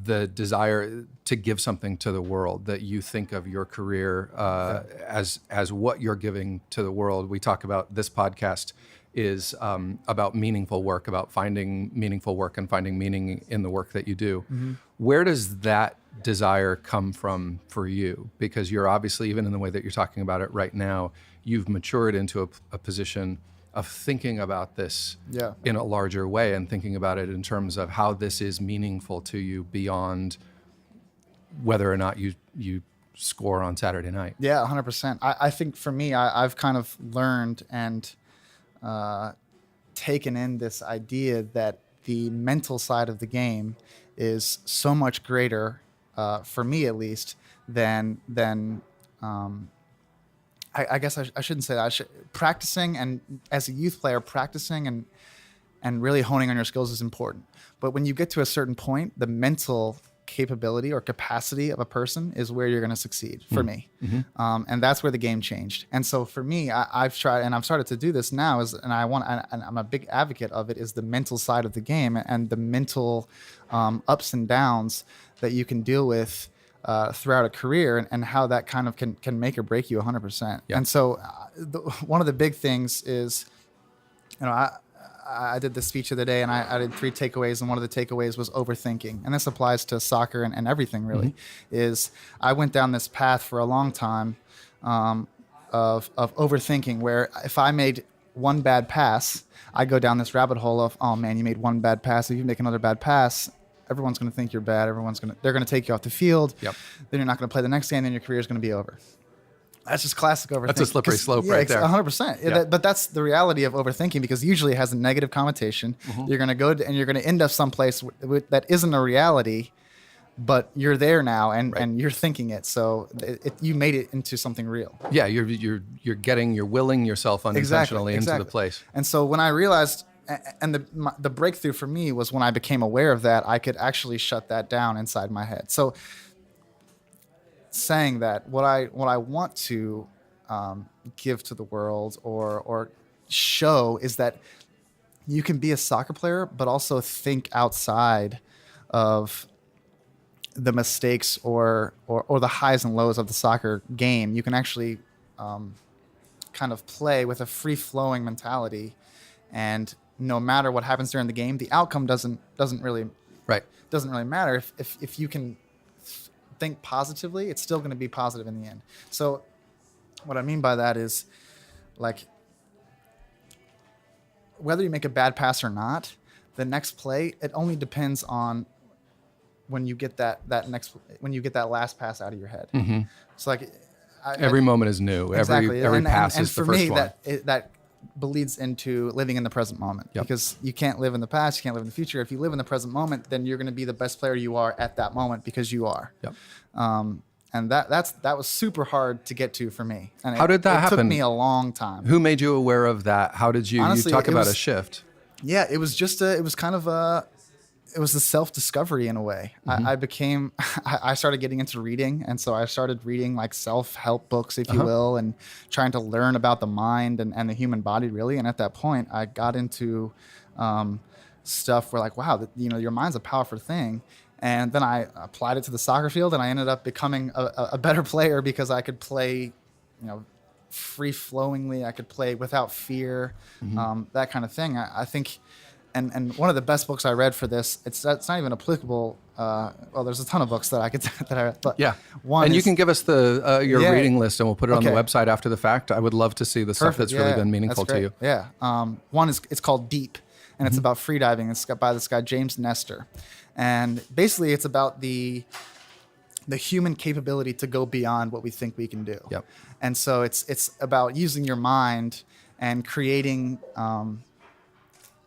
the desire to give something to the world, that you think of your career as what you're giving to the world. We talk about, this podcast is about meaningful work, about finding meaningful work and finding meaning in the work that you do. Where does that desire come from for you? Because you're obviously, even in the way that you're talking about it right now, you've matured into a position of thinking about this in a larger way, and thinking about it in terms of how this is meaningful to you beyond whether or not you score on Saturday night. 100%. I think for me, I've kind of learned and taken in this idea that the mental side of the game is so much greater, for me at least, than I guess I shouldn't say that. Practicing, and as a youth player, practicing and really honing on your skills is important. But when you get to a certain point, the mental capability or capacity of a person is where you're going to succeed for me. And that's where the game changed. And so for me, I've tried, and I've started to do this now, and I'm a big advocate of it, is the mental side of the game and the mental ups and downs that you can deal with throughout a career, and how that kind of can make or break you 100%. Yeah. And so one of the big things is, I did this speech the other day, and I did 3 takeaways, and one of the takeaways was overthinking. And this applies to soccer and everything, really. Is I went down this path for a long time of overthinking, where if I made one bad pass, I go down this rabbit hole of, oh man, you made one bad pass. If you make another bad pass, everyone's going to think you're bad. They're going to take you off the field. Yep. Then you're not going to play the next game. Then your career is going to be over. That's just classic overthinking. That's a slippery slope right there. 100%. Yeah. But that's the reality of overthinking, because usually it has a negative connotation. You're going to go and you're going to end up someplace that isn't a reality, but you're there now and you're thinking it. So you made it into something real. Yeah, you're willing yourself unintentionally into the place. And so when I realized, and the breakthrough for me was when I became aware of that, I could actually shut that down inside my head. So saying that, what I want to give to the world or show is that you can be a soccer player, but also think outside of the mistakes or the highs and lows of the soccer game. You can actually kind of play with a free-flowing mentality, and no matter what happens during the game, the outcome doesn't really matter. If you can think positively, it's still going to be positive in the end. So what I mean by that is, like, whether you make a bad pass or not, the next play, it only depends on when you get that last pass out of your head. So like every moment is new. Exactly. Every pass and is the for first me, one. that bleeds into living in the present moment, because you can't live in the past, you can't live in the future. If you live in the present moment, then you're going to be the best player you are at that moment, because you are. And that was super hard to get to for me. And how did that happen? It took me a long time. Who made you aware of that? How did you? Honestly, you talk about a shift. Yeah, it was just it was a self-discovery in a way. I started getting into reading, and so I started reading like self-help books, if you will, and trying to learn about the mind and the human body, really. And at that point, I got into stuff where, like, wow, your mind's a powerful thing. And then I applied it to the soccer field, and I ended up becoming a better player, because I could play, free-flowingly. I could play without fear, that kind of thing. I think. And one of the best books I read for this, it's not even applicable. Well, there's a ton of books that I could that I read, but you can give us your reading list, and we'll put it on the website after the fact. I would love to see the stuff that's really been meaningful to you. Yeah. One it's called Deep, and it's about freediving. It's by this guy James Nestor, and basically it's about the human capability to go beyond what we think we can do. And so it's about using your mind and creating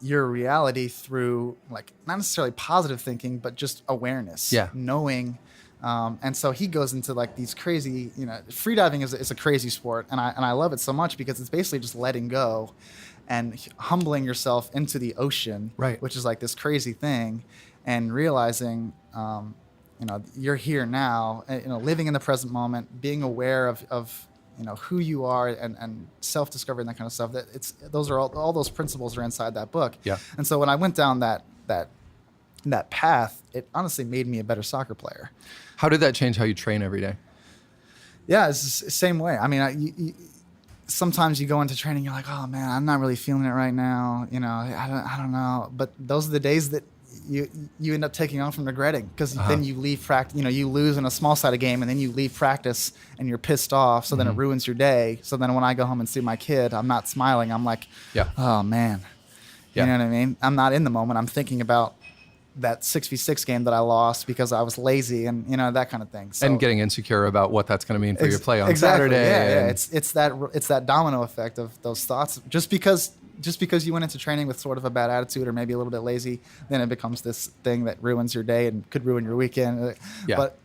your reality through, like, not necessarily positive thinking, but just awareness, knowing. And so he goes into like these crazy, freediving is a crazy sport. And I love it so much, because it's basically just letting go and humbling yourself into the ocean, which is like this crazy thing, and realizing, you're here now, living in the present moment, being aware of who you are, and self-discovery and that kind of stuff. Those are all those principles are inside that book. And so when I went down that path, it honestly made me a better soccer player. How did that change how you train every day? Yeah, it's the same way. I mean, sometimes you go into training, you're like, oh man, I'm not really feeling it right now. I don't know. But those are the days that you end up taking off and regretting, because then you leave practice. You lose in a small-sided game, and then you leave practice and you're pissed off. So then it ruins your day. So then when I go home and see my kid, I'm not smiling. I'm like, oh man, you know what I mean? I'm not in the moment. I'm thinking about that 6v6 game that I lost because I was lazy, and that kind of thing. So, and getting insecure about what that's going to mean for your play on exactly, Saturday. Yeah. It's that domino effect of those thoughts. Just because you went into training with sort of a bad attitude, or maybe a little bit lazy, then it becomes this thing that ruins your day and could ruin your weekend. But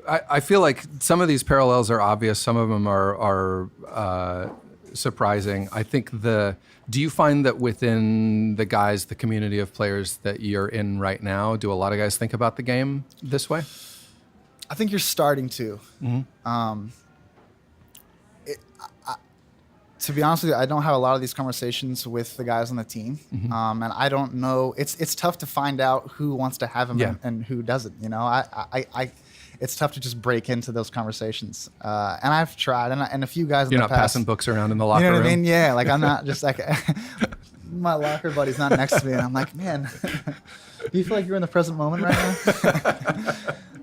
I feel like some of these parallels are obvious. Some of them are surprising. I think do you find that within the community of players that you're in right now, do a lot of guys think about the game this way? I think you're starting to. To be honest with you, I don't have a lot of these conversations with the guys on the team, and I don't know. It's tough to find out who wants to have them and who doesn't. You know, it's tough to just break into those conversations. And I've tried, and a few guys. You're in the not past, passing books around in the locker room. You know what I mean? Yeah, like I'm not just like my locker buddy's not next to me, and I'm like, man, do you feel like you're in the present moment right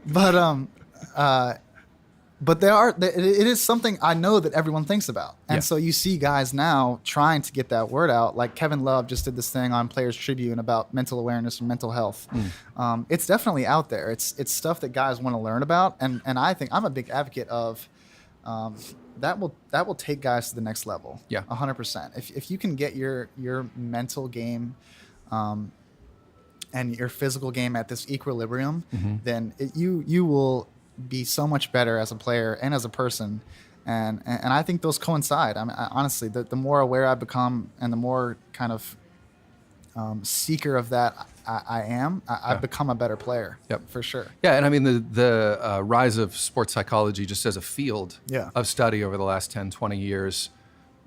now? But it is something I know that everyone thinks about. And so you see guys now trying to get that word out. Like Kevin Love just did this thing on Players Tribune about mental awareness and mental health. It's definitely out there. It's stuff that guys want to learn about. And I think I'm a big advocate of that will take guys to the next level. Yeah, 100%. If you can get your mental game and your physical game at this equilibrium, then you will be so much better as a player and as a person, and I think those coincide. I mean, honestly, the more aware I become and the more kind of seeker of that I've become a better player. Yep, for sure. Yeah, and I mean the rise of sports psychology just as a field of study over the last 10, 20 years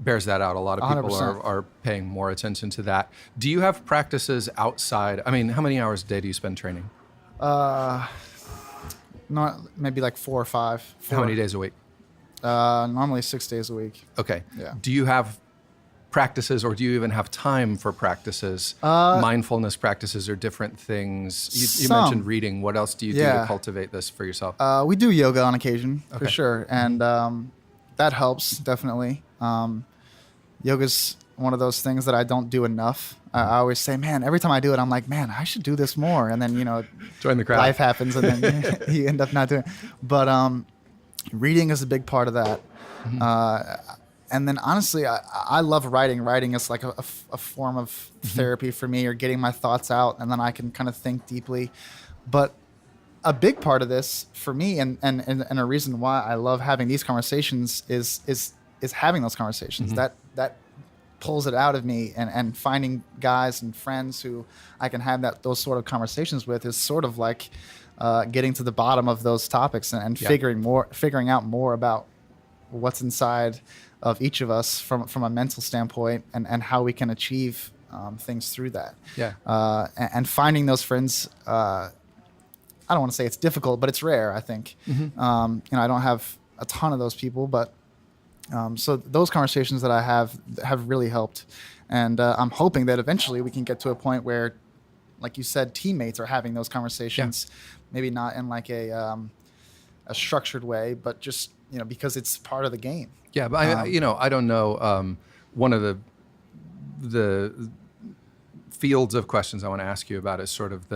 bears that out. A lot of people are paying more attention to that. Do you have practices outside? I mean, how many hours a day do you spend training? Not maybe like 4 or 5. How many days a week? Normally 6 days a week. Okay. Yeah. Do you have practices, or do you even have time for practices? Mindfulness practices or different things. You mentioned reading. What else do you do to cultivate this for yourself? We do yoga on occasion, for sure, and that helps definitely. Yoga's one of those things that I don't do enough. I always say, man, every time I do it, I'm like, man, I should do this more. And then, join the crowd. Life happens, and then you end up not doing it. But reading is a big part of that. And then, honestly, I love writing. Writing is like a form of therapy for me, or getting my thoughts out, and then I can kind of think deeply. But a big part of this for me, and a reason why I love having these conversations is having those conversations. That pulls it out of me, and finding guys and friends who I can have those sort of conversations with is sort of like getting to the bottom of those topics and figuring out more about what's inside of each of us from a mental standpoint, and how we can achieve things through that. And finding those friends, I don't want to say it's difficult, but it's rare, I think. I don't have a ton of those people, but so those conversations that I have really helped, and I'm hoping that eventually we can get to a point where, like you said, teammates are having those conversations, maybe not in like a structured way, but just because it's part of the game. Yeah, but I don't know. One of the fields of questions I want to ask you about is sort of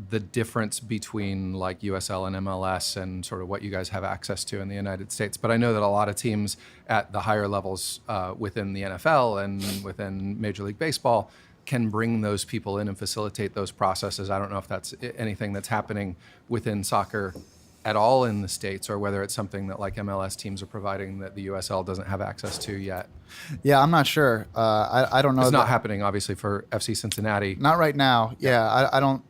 the difference between like USL and MLS and sort of what you guys have access to in the United States. But I know that a lot of teams at the higher levels within the NFL and within Major League Baseball can bring those people in and facilitate those processes. I don't know if that's anything that's happening within soccer at all in the States, or whether it's something that like MLS teams are providing that the USL doesn't have access to yet. Yeah, I'm not sure. I don't know. It's not happening, obviously, for FC Cincinnati. Not right now. Yeah, I don't.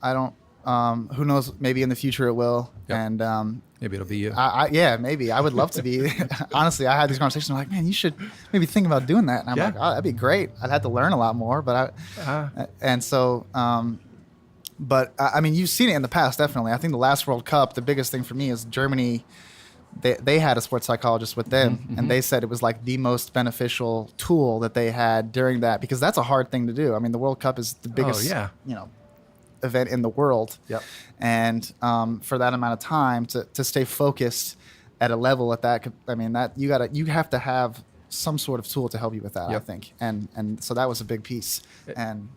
Who knows? Maybe in the future it will. Yep. And maybe it'll be you. Maybe. I would love to be. Honestly, I had these conversations. I'm like, man, you should maybe think about doing that. And I'm like, oh, that'd be great. I'd have to learn a lot more. But But I mean, you've seen it in the past, definitely. I think the last World Cup, the biggest thing for me is Germany. They had a sports psychologist with them, and they said it was like the most beneficial tool that they had during that, because that's a hard thing to do. I mean, the World Cup is the biggest, event in the world. Yep. And for that amount of time to stay focused at a level at that, I mean, that you have to have some sort of tool to help you with that. Yep. I think, and so that was a big piece. And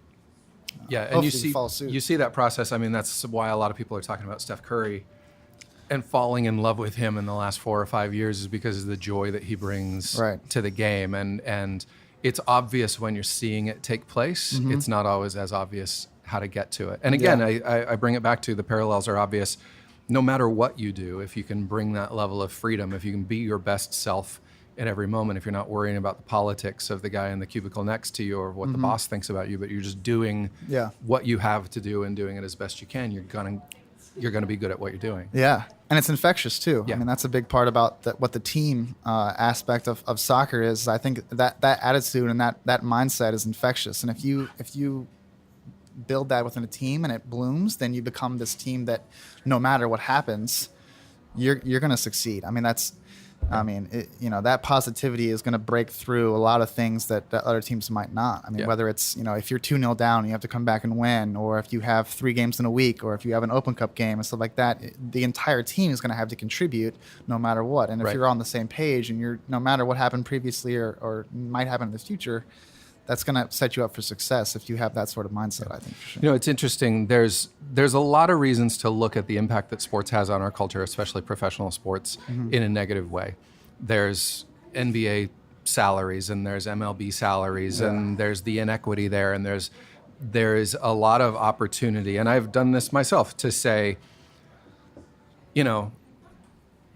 and you see that process. I mean, that's why a lot of people are talking about Steph Curry and falling in love with him in the last 4 or 5 years, is because of the joy that he brings to the game. And it's obvious when you're seeing it take place. It's not always as obvious how to get to it. And again, I bring it back to the parallels are obvious. no matter what you do, if you can bring that level of freedom, if you can be your best self at every moment, if you're not worrying about the politics of the guy in the cubicle next to you or what the boss thinks about you, but you're just doing what you have to do and doing it as best you can, you're gonna be good at what you're doing. Yeah, and it's infectious too. Yeah. I mean, that's a big part about what the team aspect of soccer is. I think that attitude and that mindset is infectious. And if you build that within a team and it blooms, then you become this team that no matter what happens, you're going to succeed. I mean, that positivity is going to break through a lot of things that other teams might not. I mean, whether it's, if you're 2-0 down and you have to come back and win, or if you have 3 games in a week, or if you have an Open Cup game and stuff like that, the entire team is going to have to contribute no matter what. And if you're on the same page and no matter what happened previously or might happen in the future, that's going to set you up for success if you have that sort of mindset, I think. For sure. It's interesting. There's a lot of reasons to look at the impact that sports has on our culture, especially professional sports, in a negative way. There's NBA salaries and there's MLB salaries and there's the inequity there, and there's a lot of opportunity. And I've done this myself to say,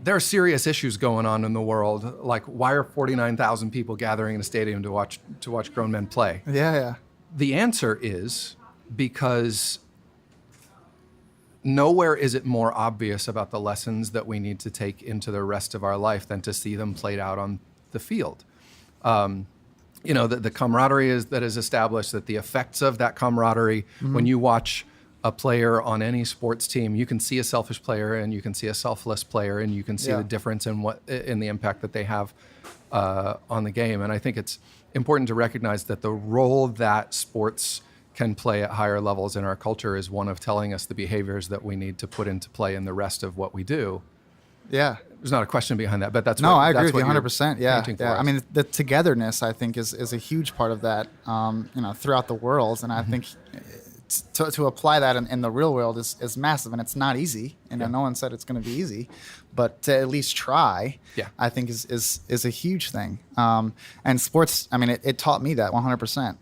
there are serious issues going on in the world. Like, why are 49,000 people gathering in a stadium to watch grown men play? Yeah. The answer is because nowhere is it more obvious about the lessons that we need to take into the rest of our life than to see them played out on the field. The camaraderie that is established, that the effects of that camaraderie, when you watch a player on any sports team, you can see a selfish player and you can see a selfless player, and you can see the difference in the impact that they have on the game. And I think it's important to recognize that the role that sports can play at higher levels in our culture is one of telling us the behaviors that we need to put into play in the rest of what we do. Yeah. There's not a question behind that, but I agree with you 100%. Yeah. I mean, the togetherness, I think, is a huge part of that, throughout the world. And I think to apply that in the real world is massive, and it's not easy. No one said it's going to be easy, but to at least try, I think is a huge thing. And sports, I mean, it taught me that 100%.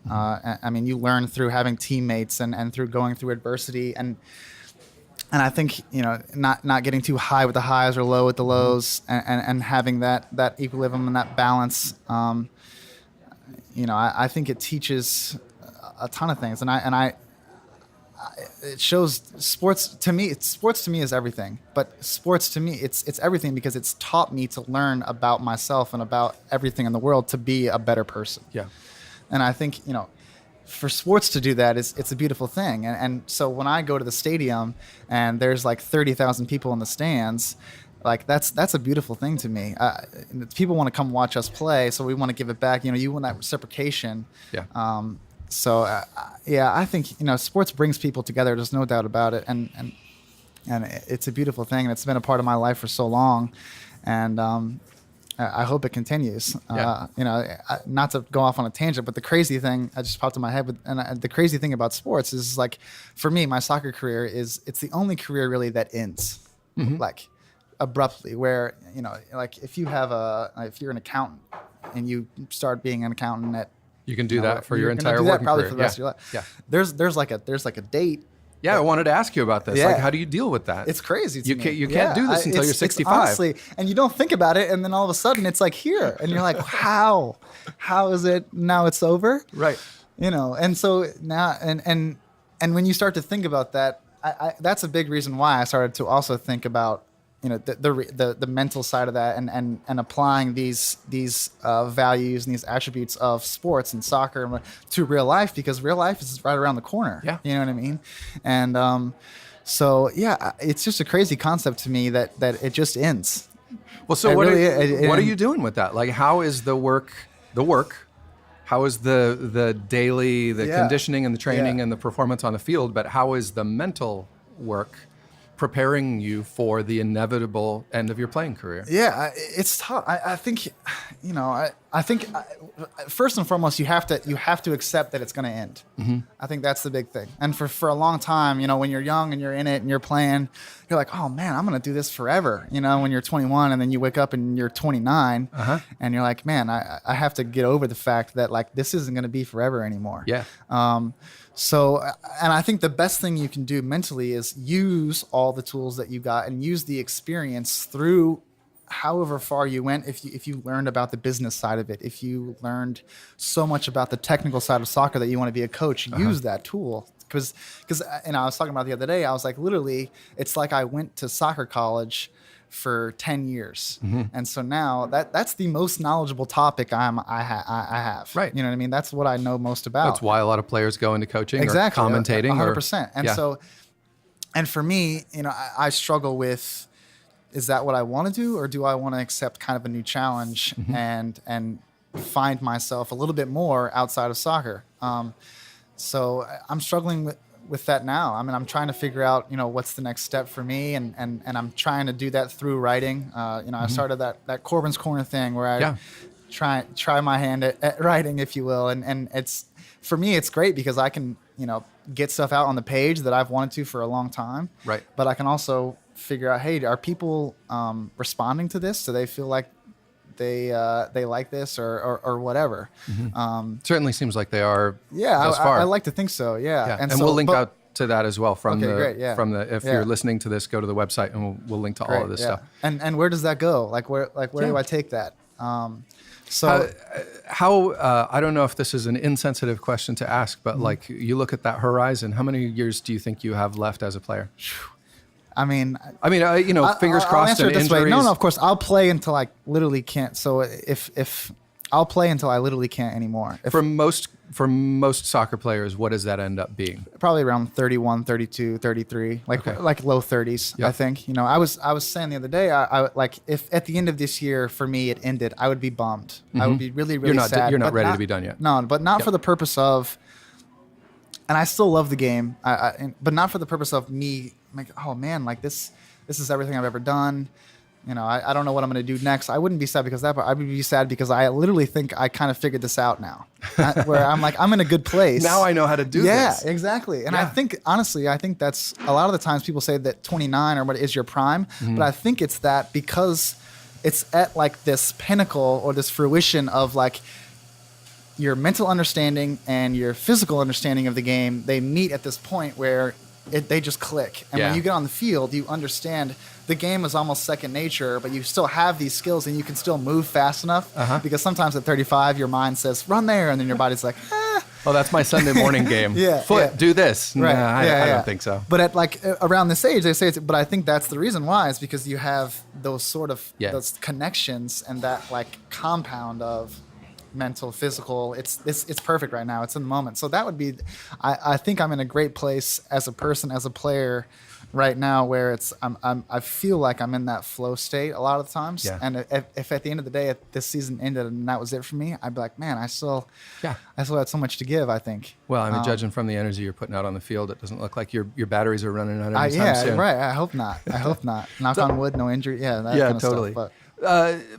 I mean, you learn through having teammates and through going through adversity, and I think, not getting too high with the highs or low with the lows, and having that equilibrium and that balance. I think it teaches a ton of things, and it shows sports to me is everything, but sports to me, it's everything because it's taught me to learn about myself and about everything in the world to be a better person. Yeah. And I think, for sports to do that it's a beautiful thing. And so when I go to the stadium and there's like 30,000 people in the stands, like that's a beautiful thing to me. People want to come watch us play, so we want to give it back. You want that reciprocation. Yeah. I think sports brings people together. There's no doubt about it, and it's a beautiful thing, and it's been a part of my life for so long, and I hope it continues. Not to go off on a tangent, but the crazy thing I just popped in my head, the crazy thing about sports is, like, for me, my soccer career it's the only career really that ends like abruptly. Where like if you're an accountant and you start being an accountant at you can do that for your entire working probably career. For the rest of your life. Yeah. There's like a date. Yeah, I wanted to ask you about this. Yeah. Like, how do you deal with that? It's crazy. You can't do this until you're 65. Honestly, and you don't think about it, and then all of a sudden it's like here, and you're like, how is it now? It's over, right? And so now, and when you start to think about that, that's a big reason why I started to also think about the mental side of that, and applying these values and these attributes of sports and soccer to real life, because real life is right around the corner. Yeah. You know what I mean? And it's just a crazy concept to me that it just ends. Well, so what are you doing with that? Like, how is the work? How is the daily, conditioning and the training and the performance on the field? But how is the mental work preparing you for the inevitable end of your playing career? Yeah, it's tough. I think, first and foremost, you have to accept that it's going to end. Mm-hmm. I think that's the big thing. And for a long time, when you're young and you're in it and you're playing, you're like, oh man, I'm going to do this forever. When you're 21 and then you wake up and you're 29 and you're like, man, I have to get over the fact that, like, this isn't going to be forever anymore. Yeah. So, and I think the best thing you can do mentally is use all the tools that you got and use the experience through however far you went. If you learned about the business side of it, if you learned so much about the technical side of soccer that you want to be a coach, use that tool. Because and I was talking about the other day, I was like, literally, it's like I went to soccer college for 10 years. And so now that's the most knowledgeable topic I have. Right. You know what I mean? That's what I know most about. That's why a lot of players go into coaching or Exactly. commentating. 100%. And so, and for me, you know, I struggle with, is that what I want to do? Or do I want to accept kind of a new challenge and find myself a little bit more outside of soccer? So I'm struggling with that now. I mean, I'm trying to figure out, you know, what's the next step for me, and I'm trying to do that through writing. You know, I started that Corben's Corner thing where I try my hand at writing, if you will, and it's, for me, it's great because I can, you know, get stuff out on the page that I've wanted to for a long time. Right. But I can also figure out, hey, are people responding to this? Do they feel like they like this or whatever? Certainly seems like they are. Yeah, thus far. I like to think so. Yeah, and so, we'll link out to that as well from if Yeah. you're listening to this, go to the website and we'll link to all of this stuff. And where does that go? Like where do I take that? So how I don't know if this is an insensitive question to ask, but like you look at that horizon, how many years do you think you have left as a player? I mean, you know, fingers crossed. I'll answer it this injuries. way. No, of course, I'll play until I literally can't. So if I'll play until I literally can't anymore. For most soccer players, what does that end up being? Probably around 31, 32, 33, like low 30s, I think. You know, I was saying the other day, I like, if at the end of this year for me it ended, I would be bummed. I would be really, really sad. You're not ready to be done yet. No, but not for the purpose of, and I still love the game, but not for the purpose of me, like, oh man, like this is everything I've ever done. You know, I don't know what I'm going to do next. I wouldn't be sad because of that, but I would be sad because I literally think I kind of figured this out now, where I'm like, I'm in a good place. Now I know how to do this. Yeah, exactly. And I think, honestly, that's a lot of the times people say that 29 or what is your prime, but I think it's that because it's at like this pinnacle or this fruition of like your mental understanding and your physical understanding of the game. They meet at this point where they just click. And when you get on the field, you understand the game is almost second nature, but you still have these skills and you can still move fast enough because sometimes at 35, your mind says, run there. And then your body's like, ah. Oh, that's my Sunday morning game. Do this. Right. Nah, I don't think so. But at like around this age, they say it's, but I think that's the reason why is because you have those sort of those connections and that like compound of mental, physical. It's perfect right now. It's in the moment. So that would be, I think I'm in a great place as a person, as a player right now where it's, I feel like I'm in that flow state a lot of the times. Yeah. And if at the end of the day, if this season ended and that was it for me, I'd be like, man, I still had so much to give, I think. Well, I mean, judging from the energy you're putting out on the field, it doesn't look like your batteries are running out anytime soon. Right. I hope not. Knock on wood, no injury. Yeah, that kind of totally. Stuff,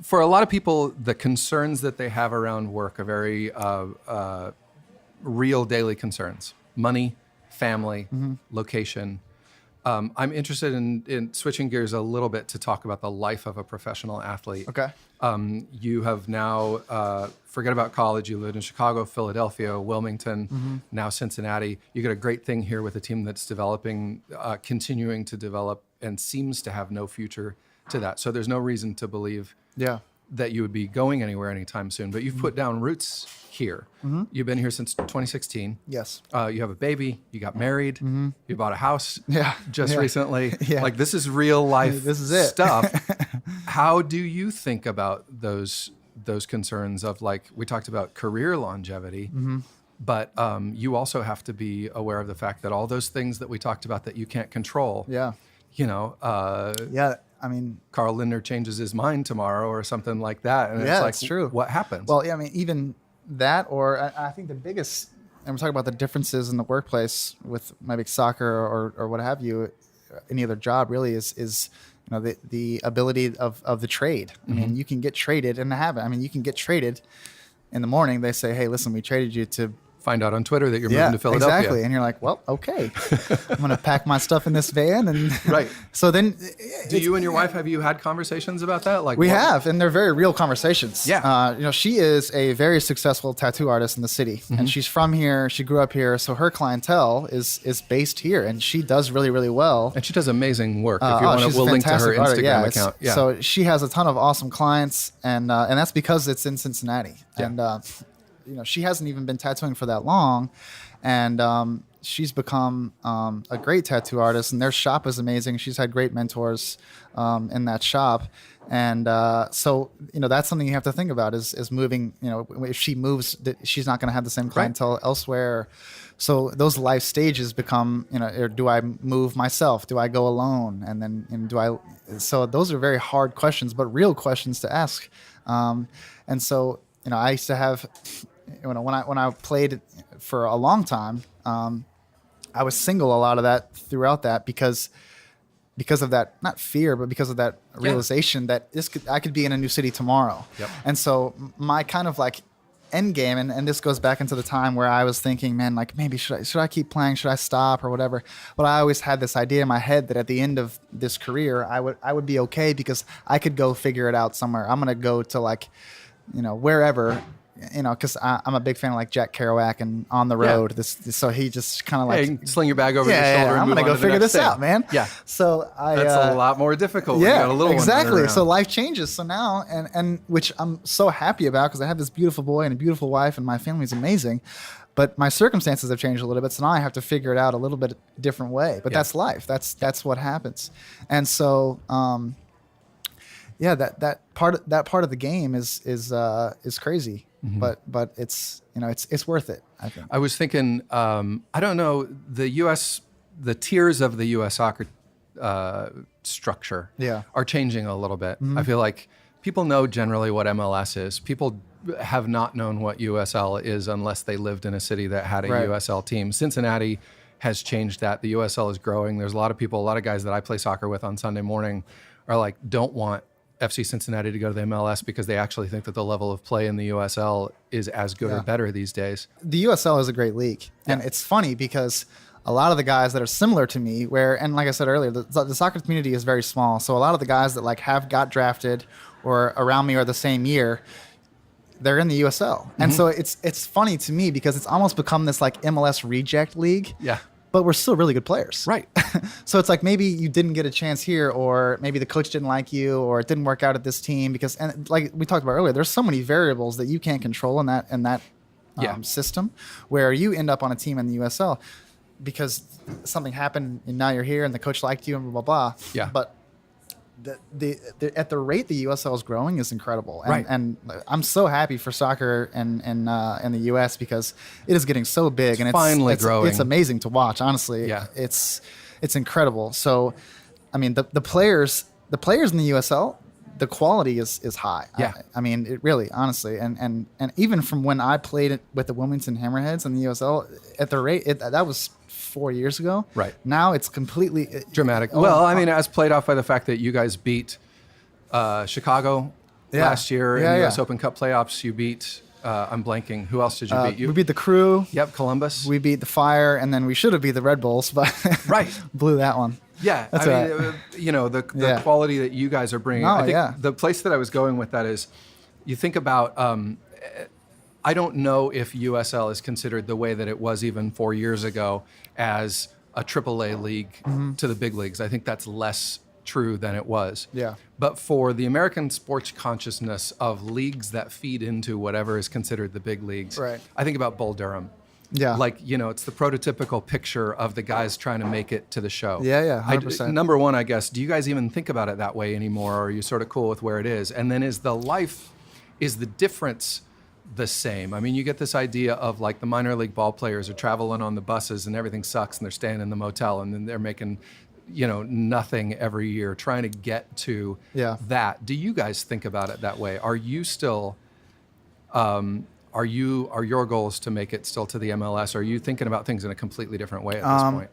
for a lot of people, the concerns that they have around work are very real daily concerns. Money, family, location. I'm interested in switching gears a little bit to talk about the life of a professional athlete. Okay. You have now, forget about college, you lived in Chicago, Philadelphia, Wilmington, now Cincinnati. You got a great thing here with a team that's developing, continuing to develop, and seems to have no future to that. So there's no reason to believe that you would be going anywhere anytime soon. But you've put down roots here. You've been here since 2016. Yes. You have a baby. You got married. You bought a house just recently. Yeah. Like this is real life this is it. stuff. How do you think about those concerns of, like, we talked about career longevity, but you also have to be aware of the fact that all those things that we talked about that you can't control. Yeah. You know. I mean, Carl Lindner changes his mind tomorrow or something like that. And it's like, it's true. What happens? Well, I mean, even that, or I think the biggest, and we're talking about the differences in the workplace with maybe soccer or what have you, any other job really is you know, the ability of the trade. I mean, you can get traded and have it. I mean, you can get traded in the morning. They say, hey, listen, we traded you find out on Twitter that you're moving to Philadelphia. Exactly. And you're like, well, okay, I'm going to pack my stuff in this van. And Right. So then Do you and your wife, have you had conversations about that? Like we have, and they're very real conversations. Yeah. She is a very successful tattoo artist in the city, and she's from here. She grew up here. So her clientele is based here, and she does really, really well. And she does amazing work. If you want to, we'll link to her Instagram account. Yeah. So she has a ton of awesome clients, and that's because it's in Cincinnati. Yeah. And she hasn't even been tattooing for that long, and she's become a great tattoo artist, and their shop is amazing. She's had great mentors in that shop, and so that's something you have to think about is moving. If she moves, she's not going to have the same clientele elsewhere. So those life stages become, or do I move myself? Do I go alone? And then do I? So those are very hard questions, but real questions to ask. And so I used to have. When I played for a long time, I was single a lot of that throughout that because of that, not fear, but because of that realization that I could be in a new city tomorrow. Yep. And so my kind of like end game, and this goes back into the time where I was thinking, man, like maybe should I keep playing? Should I stop or whatever? But I always had this idea in my head that at the end of this career, I would be okay because I could go figure it out somewhere. I'm going to go to like, wherever. Because I'm a big fan of like Jack Kerouac and On the Road. Yeah. So he just kind of like you can sling your bag over your shoulder. And I'm move gonna on go to the figure next this thing. out, man. Yeah, so that's a lot more difficult. When you got a little exactly. One running So around. life changes. So now, and which I'm so happy about because I have this beautiful boy and a beautiful wife, and my family's amazing. But my circumstances have changed a little bit, so now I have to figure it out a little bit different way. But that's life. That's what happens. And so. That part of the game is crazy, but it's it's worth it. I think. I was thinking, I don't know, the tiers of the U.S. soccer structure are changing a little bit. I feel like people know generally what MLS is. People have not known what USL is unless they lived in a city that had a USL team. Cincinnati has changed that. The USL is growing. There's a lot of guys that I play soccer with on Sunday morning are like, don't want FC Cincinnati to go to the MLS because they actually think that the level of play in the USL is as good or better these days. The USL is a great league. And it's funny because a lot of the guys that are similar to me and like I said earlier, the soccer community is very small. So a lot of the guys that like have got drafted or around me are the same year, they're in the USL. And so it's funny to me because it's almost become this like MLS reject league. Yeah. But we're still really good players. Right. So it's like maybe you didn't get a chance here, or maybe the coach didn't like you, or it didn't work out at this team because, and like we talked about earlier, there's so many variables that you can't control in that system where you end up on a team in the USL because something happened and now you're here and the coach liked you and blah, blah, blah. Yeah. But at the rate the USL is growing is incredible. Right. And I'm so happy for soccer in the US because it is getting so big and it's finally growing. It's amazing to watch, honestly. Yeah. It's incredible. So, I mean, the players in the USL, the quality is high. Yeah. I mean, it really, honestly, and even from when I played it with the Wilmington Hammerheads in the USL, at the rate that was 4 years ago. Right. Now it's completely dramatic. Well, I mean, as played off by the fact that you guys beat Chicago last year in the US Open Cup playoffs. You beat, I'm blanking. Who else did you beat? We beat the Crew. Yep, Columbus. We beat the Fire, and then we should have beat the Red Bulls, but blew that one. Yeah, That's the quality that you guys are bringing. I think the place that I was going with that is, you think about. I don't know if USL is considered the way that it was even 4 years ago as a AAA league to the big leagues. I think that's less true than it was. Yeah. But for the American sports consciousness of leagues that feed into whatever is considered the big leagues, I think about Bull Durham. Yeah. Like, it's the prototypical picture of the guys trying to make it to the show. Yeah, 100%. Number one, I guess, do you guys even think about it that way anymore? Or are you sort of cool with where it is? And then is the difference the same? I mean, you get this idea of like the minor league ball players are traveling on the buses and everything sucks and they're staying in the motel and then they're making, nothing every year trying to get to that. Do you guys think about it that way? Are you still, are your goals to make it still to the MLS? Are you thinking about things in a completely different way at this point?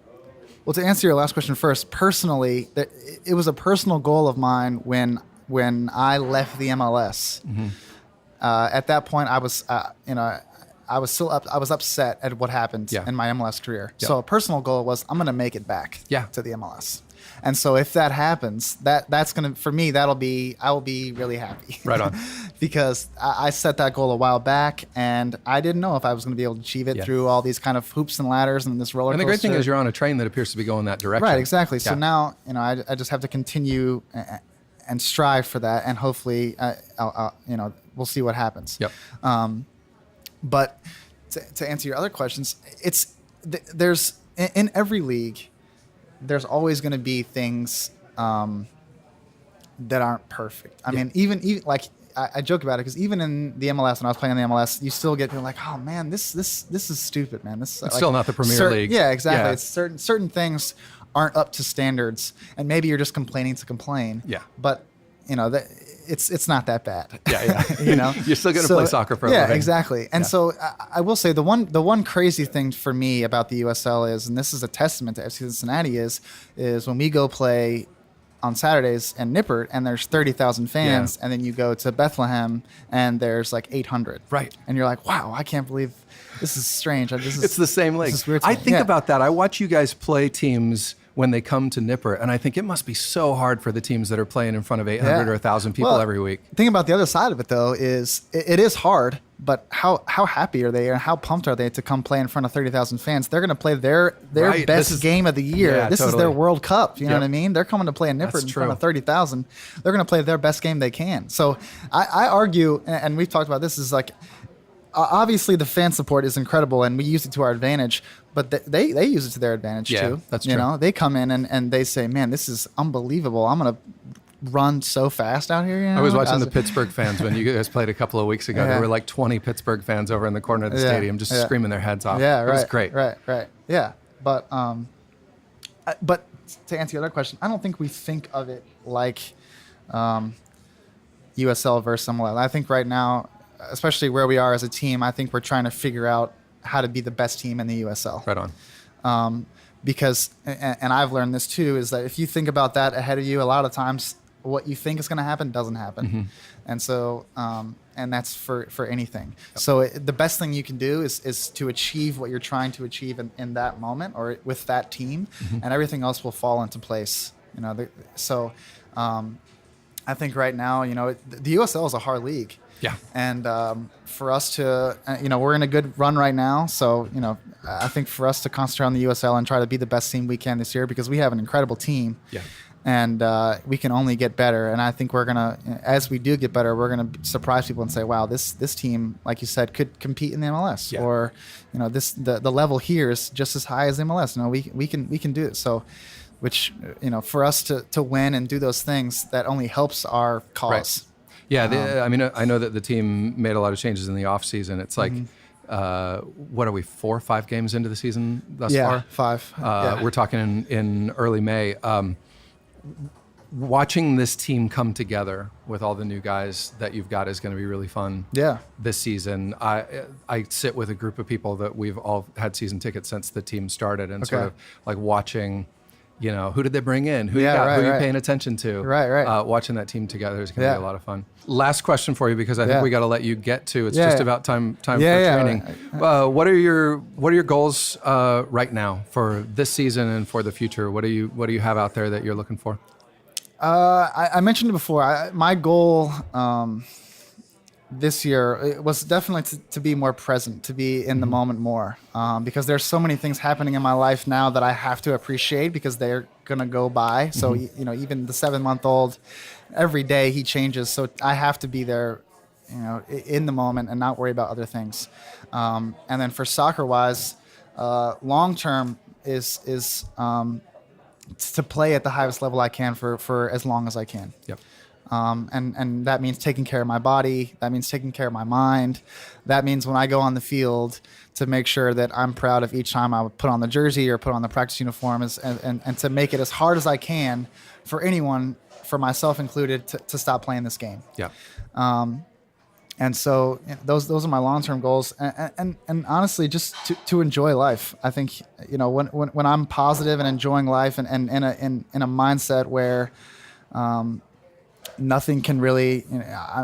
Well, to answer your last question first, personally, it was a personal goal of mine when I left the MLS. At that point, I was, I I was upset at what happened in my MLS career. Yeah. So a personal goal was I'm going to make it back to the MLS. And so if that happens, that's going to, for me, I will be really happy. Right on. Because I set that goal a while back, and I didn't know if I was going to be able to achieve it through all these kind of hoops and ladders and this roller coaster. And the great thing is you're on a train that appears to be going that direction. Right, exactly. So now, I just have to continue and strive for that, and hopefully, we'll see what happens. Yep. But to answer your other questions, there's in every league, there's always going to be things that aren't perfect. I mean, even like I joke about it because even in the MLS, when I was playing in the MLS, you still get people like, "Oh man, this is stupid, man. This it's still not the Premier League." Yeah, exactly. Yeah. It's certain things aren't up to standards, and maybe you're just complaining to complain. Yeah. But it's not that bad. Yeah. You're still going to play soccer for a living. Yeah, exactly. And so I will say the one crazy thing for me about the USL is, and this is a testament to FC Cincinnati, is when we go play on Saturdays in Nippert and there's 30,000 fans, and then you go to Bethlehem and there's like 800. Right. And you're like, wow, I can't believe this is strange. It's the same league. This is weird. I think about that. I watch you guys play teams when they come to Nippert, and I think it must be so hard for the teams that are playing in front of 800 or 1,000 people every week. The thing about the other side of it, though, is it is hard, but how happy are they and how pumped are they to come play in front of 30,000 fans? They're going to play their best game of the year. Yeah, this is their World Cup. You know what I mean? They're coming to play in Nippert in front of 30,000. They're going to play their best game they can. So I argue, and we've talked about this, is like, obviously the fan support is incredible and we use it to our advantage, but they use it to their advantage too. That's true. They come in and they say, man, this is unbelievable. I'm going to run so fast out here. I was watching the Pittsburgh fans when you guys played a couple of weeks ago. There were like 20 Pittsburgh fans over in the corner of the stadium just screaming their heads off. Yeah, right. It was great. Right. Yeah. But to answer your other question, I don't think we think of it like USL versus MLS. I think right now, especially where we are as a team, I think we're trying to figure out how to be the best team in the USL. Right on. Because, and I've learned this too, is that if you think about that ahead of you, a lot of times what you think is going to happen doesn't happen. Mm-hmm. And so, and that's for anything. Yep. So the best thing you can do is to achieve what you're trying to achieve in that moment or with that team, and everything else will fall into place. I think right now, the USL is a hard league. Yeah. And for us to, we're in a good run right now. So, I think for us to concentrate on the USL and try to be the best team we can this year, because we have an incredible team. Yeah. And we can only get better. And I think we're going to, as we do get better, we're going to surprise people and say, wow, this team, like you said, could compete in the MLS. Yeah. Or, the level here is just as high as the MLS. We can do it. So, which, for us to win and do those things, that only helps our cause. Right. Yeah, I know that the team made a lot of changes in the off season. It's like, what are we, 4 or 5 games into the season thus far? Yeah, 5. We're talking in early May. Watching this team come together with all the new guys that you've got is going to be really fun. Yeah. This season, I sit with a group of people that we've all had season tickets since the team started, and sort of like watching. Who did they bring in? Who you paying attention to? Right. Watching that team together is going to be a lot of fun. Last question for you, because I think we got to let you get to. It's just about time for training. What are your goals right now for this season and for the future? What do you have out there that you're looking for? I mentioned it before. My goal this year it was definitely to be more present, to be in the moment more, because there's so many things happening in my life now that I have to appreciate because they're gonna go by. So even the 7-month-old, every day he changes. So I have to be there, in the moment and not worry about other things. And then for soccer wise, long term is to play at the highest level I can for as long as I can. Yep. And that means taking care of my body. That means taking care of my mind. That means when I go on the field to make sure that I'm proud of each time I would put on the jersey or put on the practice uniform, and to make it as hard as I can for anyone, for myself included, to stop playing this game. Yeah. And so those are my long-term goals, and honestly, just to enjoy life. I think when I'm positive and enjoying life and in a mindset where nothing can really,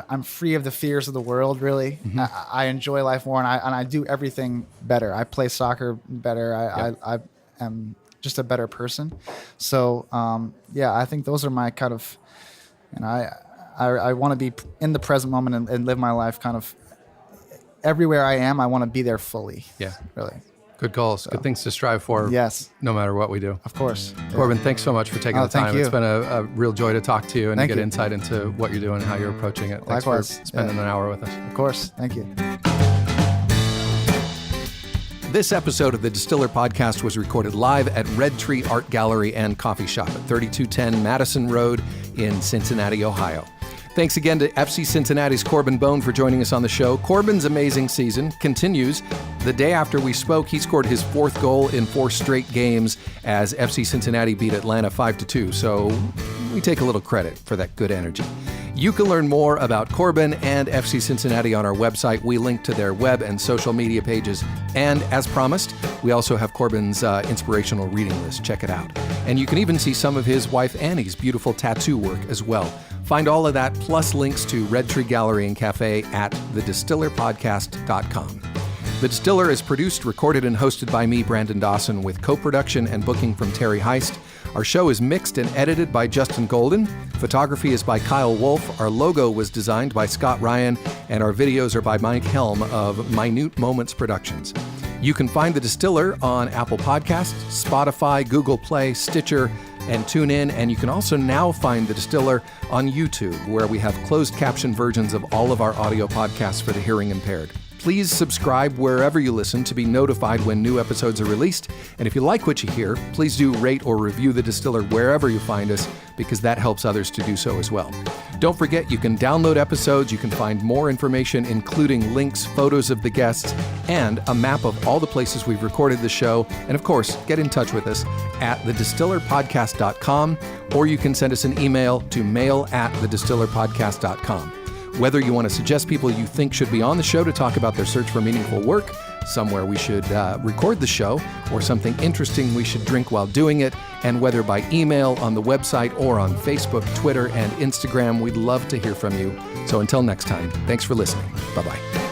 I'm free of the fears of the world, really. Mm-hmm. I enjoy life more, and I do everything better. I play soccer better. I am just a better person. So, I think those are my kind of, I want to be in the present moment and live my life kind of everywhere I am. I want to be there fully. Yeah. Really. Good goals. Good things to strive for. Yes. No matter what we do. Of course. Corben, thanks so much for taking the time. Thank you. It's been a real joy to talk to you and Thank get you. insight into what you're doing and how you're approaching it. Thanks Likewise. for spending an hour with us. Of course. Thank you. This episode of the Distiller Podcast was recorded live at Red Tree Art Gallery and Coffee Shop at 3210 Madison Road in Cincinnati, Ohio. Thanks again to FC Cincinnati's Corben Bone for joining us on the show. Corben's amazing season continues. The day after we spoke, he scored his 4th goal in 4 straight games as FC Cincinnati beat Atlanta 5-2. So we take a little credit for that good energy. You can learn more about Corben and FC Cincinnati on our website. We link to their web and social media pages. And as promised, we also have Corben's inspirational reading list. Check it out. And you can even see some of his wife Annie's beautiful tattoo work as well. Find all of that plus links to Red Tree Gallery and Cafe at thedistillerpodcast.com. The Distiller is produced, recorded, and hosted by me, Brandon Dawson, with co-production and booking from Terry Heist. Our show is mixed and edited by Justin Golden. Photography is by Kyle Wolf. Our logo was designed by Scott Ryan, and our videos are by Mike Helm of Minute Moments Productions. You can find The Distiller on Apple Podcasts, Spotify, Google Play, Stitcher, and TuneIn. And you can also now find The Distiller on YouTube, where we have closed caption versions of all of our audio podcasts for the hearing impaired. Please subscribe wherever you listen to be notified when new episodes are released. And if you like what you hear, please do rate or review The Distiller wherever you find us, because that helps others to do so as well. Don't forget, you can download episodes, you can find more information, including links, photos of the guests, and a map of all the places we've recorded the show. And of course, get in touch with us at thedistillerpodcast.com, or you can send us an email to mail@thedistillerpodcast.com. Whether you want to suggest people you think should be on the show to talk about their search for meaningful work, somewhere we should record the show, or something interesting we should drink while doing it, and whether by email, on the website, or on Facebook, Twitter, and Instagram, we'd love to hear from you. So until next time, thanks for listening. Bye-bye.